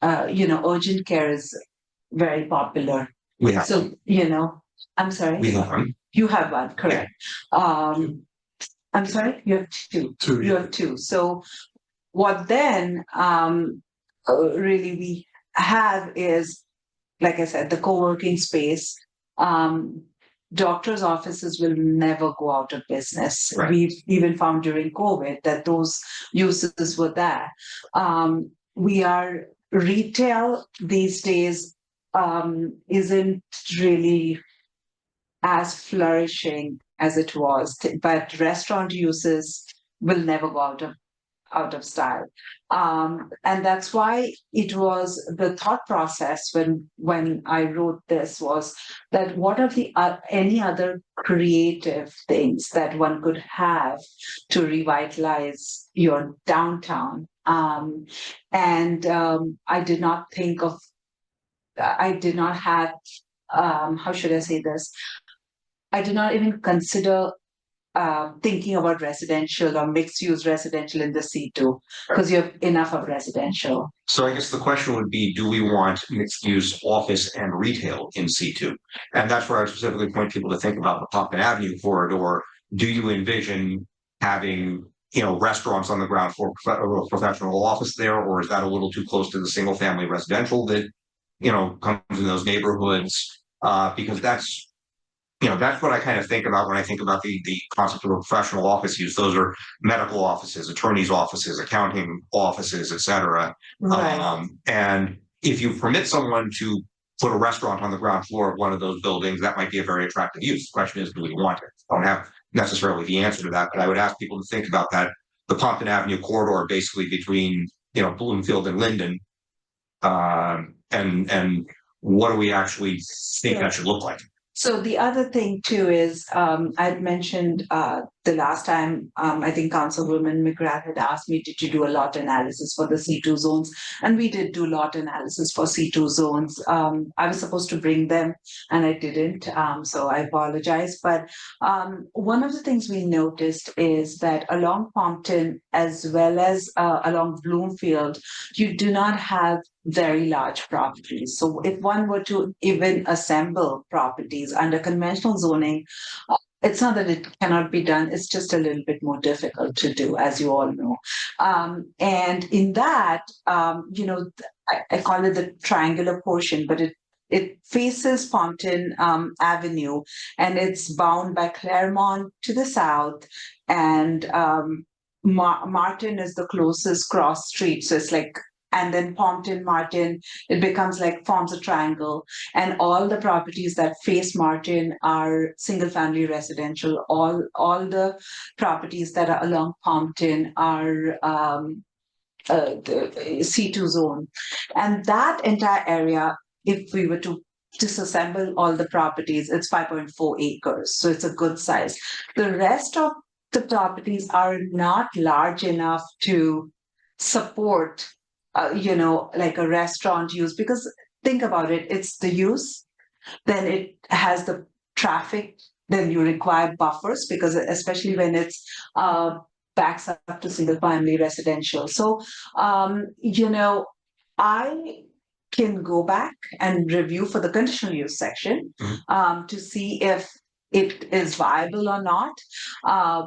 S9: urgent care is very popular.
S7: We have
S9: So, I'm sorry.
S7: We have one.
S9: You have one, correct. I'm sorry, you have two.
S5: Two,
S9: You have two. So what then really we have is, like I said, the co-working space. Doctors' offices will never go out of business.
S7: Right.
S9: We've even found during COVID that those uses were there. Retail these days isn't really as flourishing as it was, but restaurant uses will never go out of style. And that's why it was the thought process when I wrote this was that what are the any other creative things that one could have to revitalize your downtown? And I did not have, how should I say this? I did not even consider thinking about residential or mixed use residential in the C2 because you have enough of residential.
S7: So I guess the question would be, do we want mixed use office and retail in C2? And that's where I specifically point people to think about the Pompton Avenue corridor. Do you envision having, restaurants on the ground floor, professional office there, or is that a little too close to the single family residential that, comes in those neighborhoods? Because that's what I kind of think about when I think about the concept of a professional office use. Those are medical offices, attorneys' offices, accounting offices, et cetera.
S9: Right.
S7: And if you permit someone to put a restaurant on the ground floor of one of those buildings, that might be a very attractive use. The question is, do we want it? I don't have necessarily the answer to that, but I would ask people to think about that. The Pompton Avenue corridor, basically between, Bloomfield and Linden. And what do we actually think that should look like?
S9: So the other thing too is, I'd mentioned the last time, I think Councilwoman McGrath had asked me, did you do a lot analysis for the C2 zones? And we did do lot analysis for C2 zones. I was supposed to bring them and I didn't, so I apologize. But one of the things we noticed is that along Pompton as well as along Bloomfield, you do not have very large properties. So if one were to even assemble properties under conventional zoning, it's not that it cannot be done, it's just a little bit more difficult to do, as you all know. And in that, I call it the triangular portion, but it faces Pompton Avenue, and it's bound by Claremont to the south, and Martin is the closest cross street. So it's like, and then Pompton, Martin, it becomes like forms a triangle. And all the properties that face Martin are single family residential. All the properties that are along Pompton are the C2 zone. And that entire area, if we were to disassemble all the properties, it's 5.4 acres. So it's a good size. The rest of the properties are not large enough to support like a restaurant use, because think about it, it's the use, then it has the traffic, then you require buffers, because especially when it's backs up to single family residential. So, I can go back and review for the conditional use section to see if it is viable or not.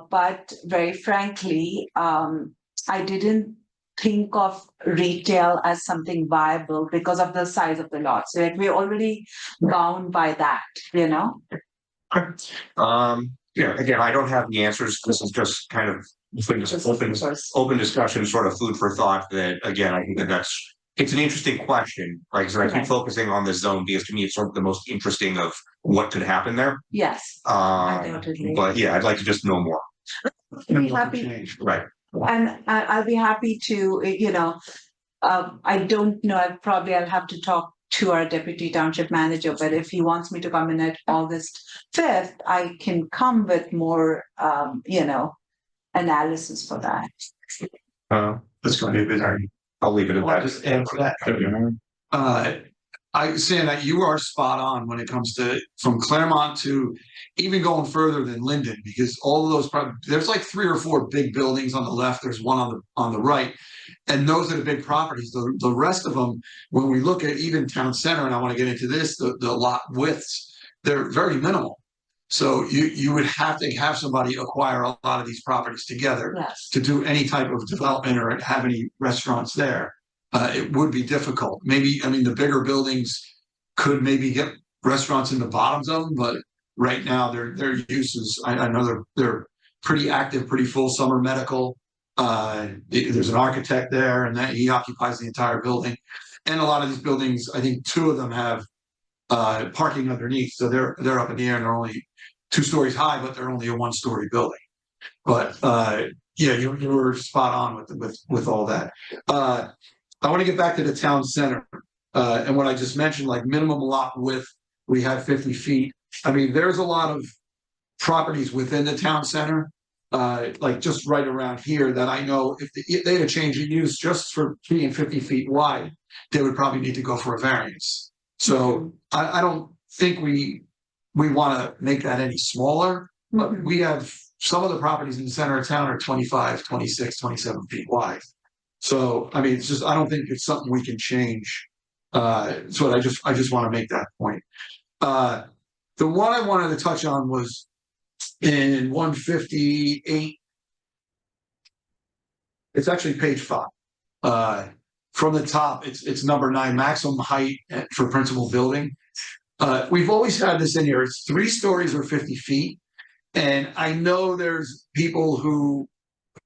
S9: But very frankly, I didn't think of retail as something viable because of the size of the lot. So like we're already bound by that,
S7: Yeah, again, I don't have the answers. This is just kind of open discussion, sort of food for thought. That again, I think it's an interesting question, right? Because I keep focusing on this zone because to me it's sort of the most interesting of what could happen there.
S9: Yes,
S7: but yeah, I'd like to just know more.
S9: Be happy,
S7: right?
S9: And I'll be happy to, I don't know, I'll have to talk to our deputy township manager, but if he wants me to come in at August 5th, I can come with more, analysis for that.
S5: That's going to be a bit.
S7: I'll leave it at
S5: I'll
S7: that.
S5: just add to that. I saying that you are spot on when it comes to from Claremont to even going further than Linden, because all of those there's like 3 or 4 big buildings on the left. There's one on the right, and those are the big properties. The rest of them, when we look at even town center, and I want to get into this, the lot widths, they're very minimal. So you would have to have somebody acquire a lot of these properties together to do any type of development or have any restaurants there. It would be difficult. Maybe, the bigger buildings could maybe get restaurants in the bottoms of them, but right now their uses, I know they're pretty active, pretty full. Summer medical. There's an architect there, and that he occupies the entire building. And a lot of these buildings, I think 2 of them have parking underneath, so they're up in the air and they're only 2 stories high, but they're only a 1-story building. But yeah, you were spot on with all that. I want to get back to the town center and what I just mentioned, like minimum lot width, we have 50 feet. There's a lot of properties within the town center, like just right around here, that I know if they had a change of use just for being 50 feet wide, they would probably need to go for a variance. So I don't think we want to make that any smaller, but we have some of the properties in the center of town are 25, 26, 27 feet wide. So, it's just, I don't think it's something we can change. So I just want to make that point. The one I wanted to touch on was in 158. It's actually page 5. From the top, it's number 9, maximum height for principal building. We've always had this in here. It's 3 stories or 50 feet. And I know there's people who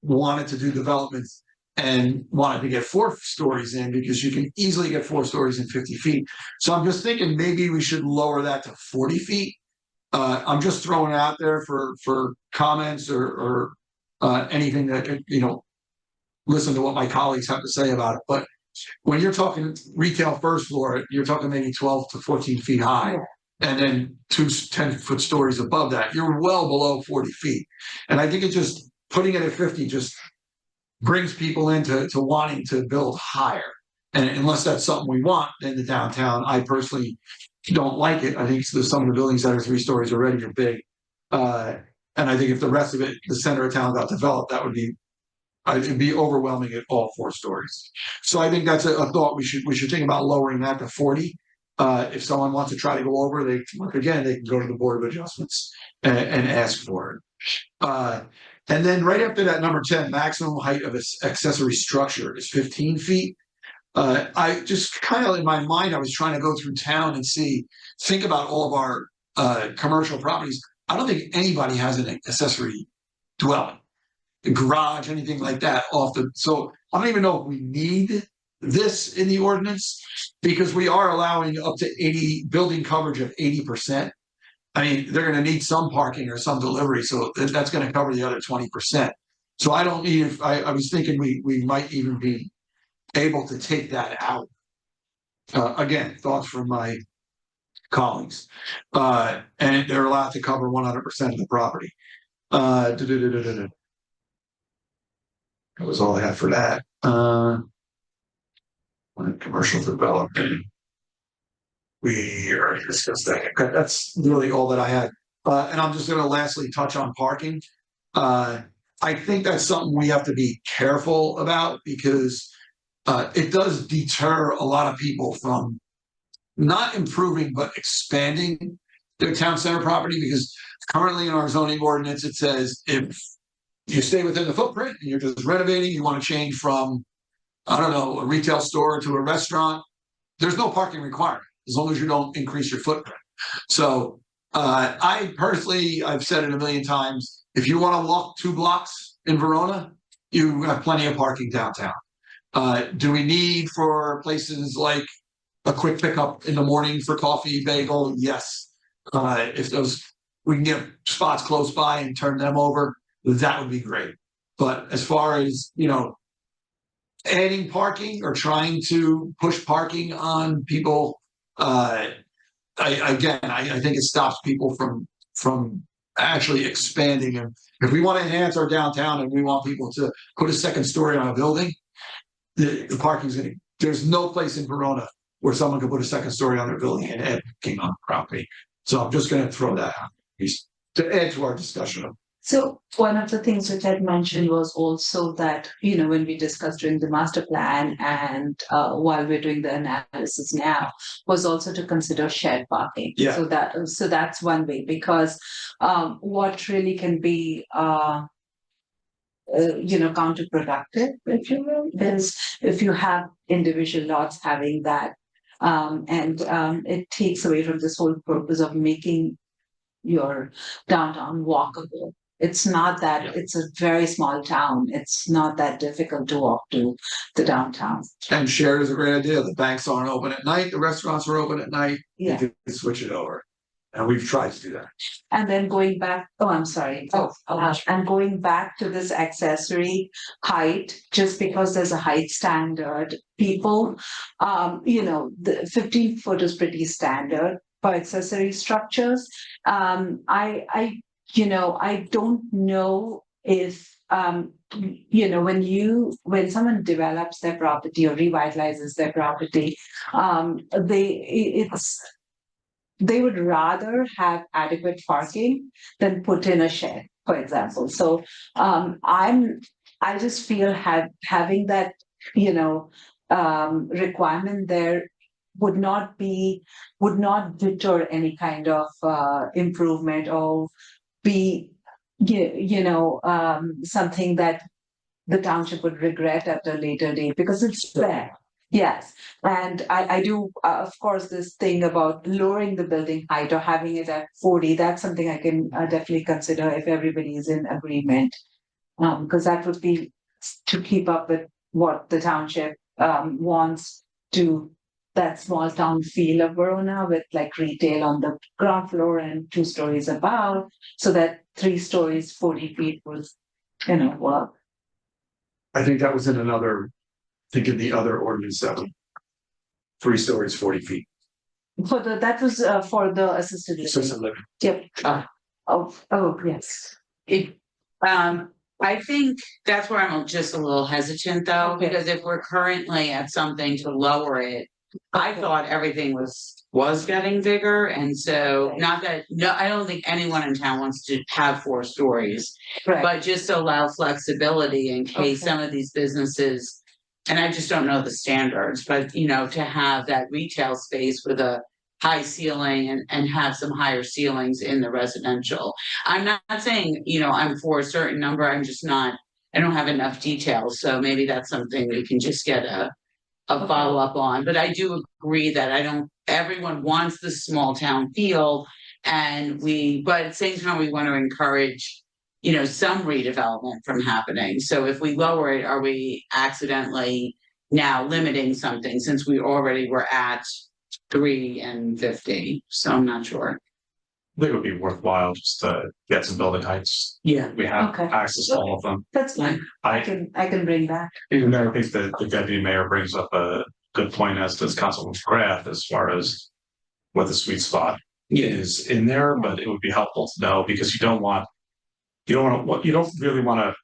S5: wanted to do developments and wanted to get 4 stories in because you can easily get 4 stories in 50 feet. So I'm just thinking maybe we should lower that to 40 feet. I'm just throwing it out there for comments or anything that could, listen to what my colleagues have to say about it. But when you're talking retail first floor, you're talking maybe 12 to 14 feet high. And then 2 10-foot stories above that, you're well below 40 feet. And I think it just putting it at 50 just brings people into wanting to build higher. And unless that's something we want in the downtown, I personally don't like it. I think some of the buildings that are 3 stories already are big. And I think if the rest of it, the center of town got developed, that would be, it'd be overwhelming at all 4 stories. So I think that's a thought we should think about lowering that to 40. If someone wants to try to go over, they can go to the Board of Adjustments and ask for it. And then right after that, number 10, maximum height of accessory structure is 15 feet. I just kind of in my mind, I was trying to go through town and think about all of our commercial properties. I don't think anybody has an accessory dwelling, a garage, anything like that so I don't even know if we need this in the ordinance because we are allowing up to 80 building coverage of 80%. I mean, they're going to need some parking or some delivery, so that's going to cover the other 20%. So I don't need. I was thinking we might even be able to take that out. Again, thoughts from my colleagues, and they're allowed to cover 100% of the property. That was all I had for that. Commercial development. We already discussed that. That's really all that I had. And I'm just going to lastly touch on parking. I think that's something we have to be careful about because it does deter a lot of people from not improving but expanding their town center property because currently in our zoning ordinance it says if you stay within the footprint and you're just renovating, you want to change from, I don't know, a retail store to a restaurant, there's no parking requirement as long as you don't increase your footprint. So I personally, I've said it a million times, if you want to walk 2 blocks in Verona, you have plenty of parking downtown. Do we need for places like a quick pickup in the morning for coffee, bagel? Yes. If we can get spots close by and turn them over, that would be great. But as far as, adding parking or trying to push parking on people, I think it stops people from actually expanding. And if we want to enhance our downtown and we want people to put a second story on a building, the parking's there's no place in Verona where someone could put a second story on their building and add parking on the property. So I'm just going to throw that out to add to our discussion of.
S9: So one of the things which I'd mentioned was also that, when we discussed during the master plan and while we're doing the analysis now, was also to consider shared parking.
S5: Yeah.
S9: So that's one way because what really can be counterproductive, if you will, is if you have individual lots having that, and it takes away from this whole purpose of making your downtown walkable. It's not that it's a very small town. It's not that difficult to walk to the downtown.
S5: And shared is a great idea. The banks aren't open at night. The restaurants are open at night.
S9: Yeah.
S5: You can switch it over. And we've tried to do that.
S9: And then going back, I'm sorry. And going back to this accessory height, just because there's a height standard, people, the 15 foot is pretty standard for accessory structures. I don't know if when someone develops their property or revitalizes their property, they would rather have adequate parking than put in a shed, for example. So I just feel having that requirement there would not deter any kind of improvement or be something that the township would regret at a later date because it's there. Yes, and I do, of course, this thing about lowering the building height or having it at 40, that's something I can definitely consider if everybody is in agreement. Because that would be to keep up with what the township wants to that small town feel of Verona with like retail on the ground floor and 2 stories above, so that 3 stories, 40 feet was, work.
S5: I think that was in another, in the other ordinance 7. 3 stories, 40 feet.
S9: That was for the assisted living.
S5: Assisted living.
S9: Yep. Oh, yes.
S3: I think that's where I'm just a little hesitant though,
S9: Okay.
S3: because if we're currently at something to lower it. I thought everything was getting bigger, and so not that, no, I don't think anyone in town wants to have 4 stories.
S9: Right.
S3: But just to allow flexibility in case
S9: Okay.
S3: some of these businesses, and I just don't know the standards, but to have that retail space with a high ceiling and have some higher ceilings in the residential. I'm not saying, I'm for a certain number, I don't have enough details, so maybe that's something we can just get a follow-up on, but I do agree that everyone wants the small town feel. But at the same time, we want to encourage, some redevelopment from happening. So if we lower it, are we accidentally now limiting something since we already were at 3 and 50? So I'm not sure.
S1: I think it would be worthwhile just to get some building heights.
S3: Yeah.
S1: We have
S9: Okay.
S1: access to all of them.
S9: That's fine. I can bring back.
S1: Even though I think that the deputy mayor brings up a good point, as does Councilman McGrath, as far as what the sweet spot is in there, but it would be helpful to know, because you don't really want a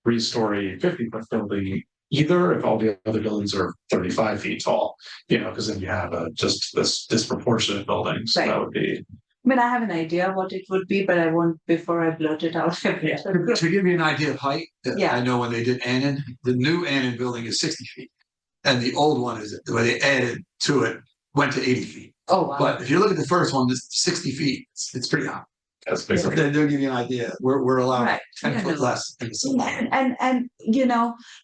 S1: 3-story 50-foot building either if all the other buildings are 35 feet tall, because then you have just this disproportionate building. So that would be.
S9: I mean, I have an idea what it would be, but I won't before I blurt it out.
S5: To give you an idea of height,
S9: Yeah.
S5: I know when they did Annan, the new Annan building is 60 feet. And the old one is, where they added to it, went to 80 feet.
S9: Oh, wow.
S5: But if you look at the first one, it's 60 feet. It's pretty high.
S1: That's basically.
S5: They'll give you an idea. We're allowed
S9: Right.
S5: 10 foot less.
S9: And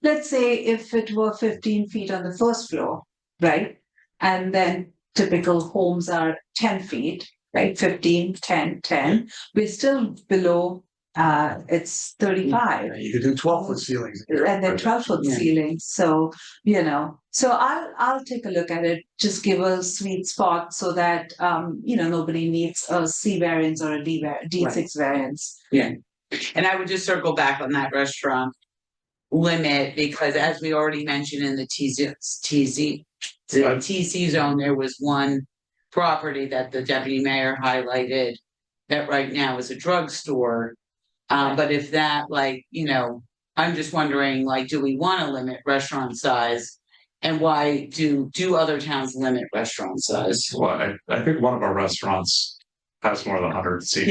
S9: let's say if it were 15 feet on the first floor, right? And then typical homes are 10 feet, right? 15, 10, 10. We're still below, it's 35.
S5: You could do 12-foot ceilings.
S9: And then 12-foot ceilings, so, so I'll take a look at it, just give a sweet spot so that, nobody needs a C variance or a D6 variance.
S3: Yeah, and I would just circle back on that restaurant limit, because as we already mentioned in the TC zone, there was one property that the deputy mayor highlighted that right now is a drugstore. But if that, I'm just wondering, do we want to limit restaurant size? And why do other towns limit restaurant size?
S1: Well, I think one of our restaurants has more than 100 seat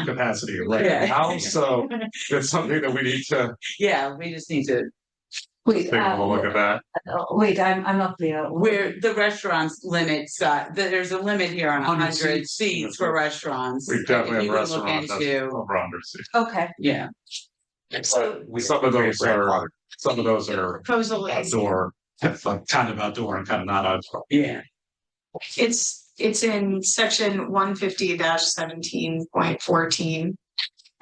S1: capacity right now, so it's something that we need to.
S3: Yeah, we just need to.
S9: Wait,
S1: take a look at that.
S9: Wait, I'm not clear.
S3: Where the restaurants limit there's a limit here on 100 seats for restaurants.
S1: We definitely have
S3: If you would look
S1: restaurants that's
S3: into-
S1: over 100 seats.
S9: Okay.
S3: Yeah.
S1: Some of those are
S6: Proposal is,
S1: outdoor, like kind of outdoor and kind of not outdoor.
S3: Yeah.
S6: it's in section 150-17.14.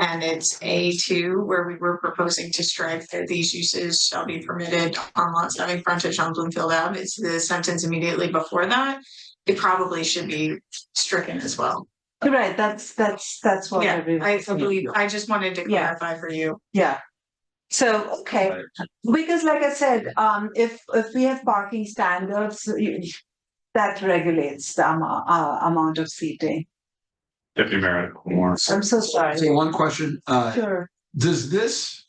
S6: And it's A2, where we were proposing to strike that these uses shall be permitted on lots having frontage on Bloomfield Ave. It's the sentence immediately before that. It probably should be stricken as well.
S9: You're right, that's what
S6: Yeah,
S9: everyone.
S6: I believe, I just wanted to
S9: Yeah.
S6: clarify for you.
S9: Yeah. So, okay, because like I said, if we have parking standards, that regulates the amount of seating.
S1: Deputy Mayor, more.
S9: I'm so sorry.
S5: So one question,
S9: Sure.
S5: does this,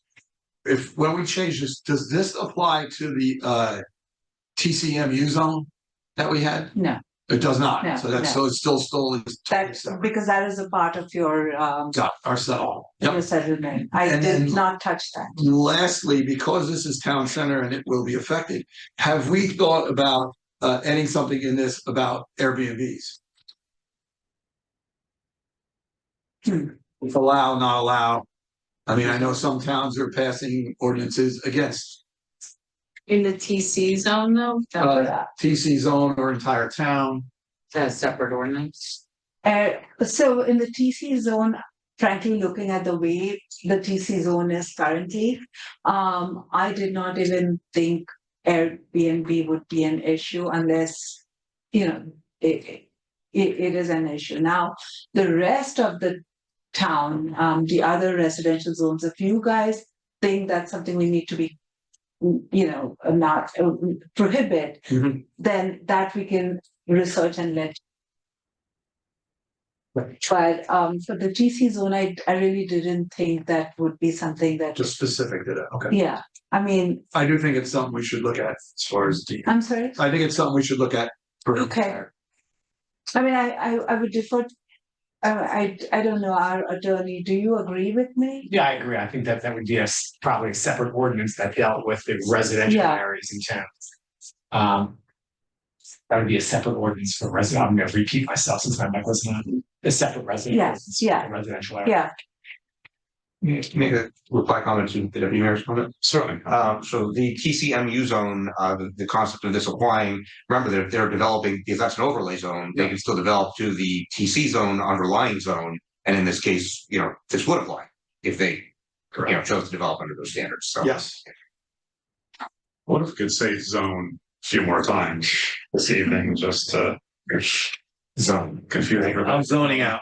S5: when we change this, does this apply to the TCMU zone that we had?
S9: No,
S5: It does not.
S9: No,
S5: So that's,
S9: no.
S5: so it's still totally
S9: that's
S5: separate.
S9: because that is a part of your
S5: Got ourselves.
S9: your settlement. I
S5: And
S9: did
S5: then-
S9: not touch that.
S5: Lastly, because this is town center and it will be affected, have we thought about adding something in this about Airbnbs? If allow, not allow. I mean, I know some towns are passing ordinances against
S3: In the TC zone though,
S5: TC zone or entire town.
S3: that's a separate ordinance.
S9: So in the TC zone, frankly, looking at the way the TC zone is currently, I did not even think Airbnb would be an issue unless, it is an issue. Now, the rest of the town, the other residential zones, if you guys think that's something we need to be, not prohibit,
S10: Mhm.
S9: then that we can research and let. But for the TC zone, I really didn't think that would be something that,
S5: Just specific to that, okay.
S9: yeah, I mean,
S5: I do think it's something we should look at as far as the,
S9: I'm sorry.
S5: I think it's something we should look at.
S9: Okay. I mean, I would defer, I don't know, our attorney, do you agree with me?
S10: Yeah, I agree. I think that would be probably a separate ordinance that dealt with the residential
S9: Yeah.
S10: areas in town. That would be a separate ordinance for resident. I'm gonna repeat myself since my mic wasn't on. A separate resident.
S9: Yes,
S10: ordinance for
S9: yeah.
S10: the Residential area.
S9: Yeah,
S7: Make a reply comment to the deputy mayor's comment.
S1: Certainly.
S7: So the TCMU zone, the concept of this applying, remember that they're developing, because that's an overlay zone, they can still develop to the TC zone underlying zone. And in this case, this would apply if they, chose to develop under those standards. So.
S5: Yes,
S1: What if we could say zone a few more times this evening, just to zone confuse everybody?
S4: I'm zoning out.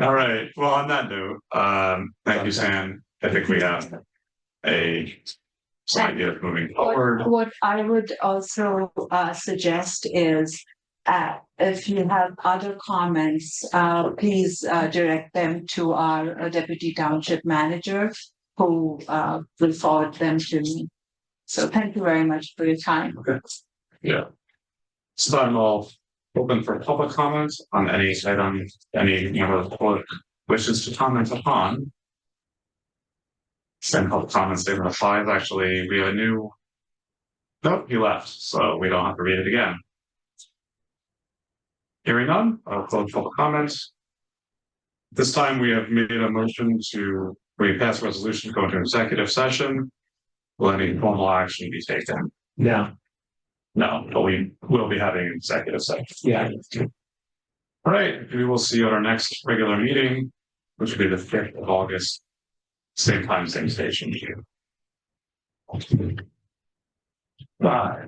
S1: All right, well, on that note, thank you, Sam. I think we have some idea of moving forward.
S9: what I would also suggest is, if you have other comments, please direct them to our deputy township manager, who will forward them to me. So thank you very much for your time.
S1: Yeah. So I'm all open for public comment on any item, any member of the public wishes to comment upon. Send public comments statement of 5. Actually, we have a new. Nope, he left, so we don't have to read it again. Hearing none, I'll close public comments. This time we have made a motion we pass a resolution to go into executive session. Will any formal action be taken?
S10: No.
S1: No, but we will be having an executive session.
S10: Yeah.
S1: All right, we will see you at our next regular meeting, which will be the 5th of August. Same time, same station. Bye.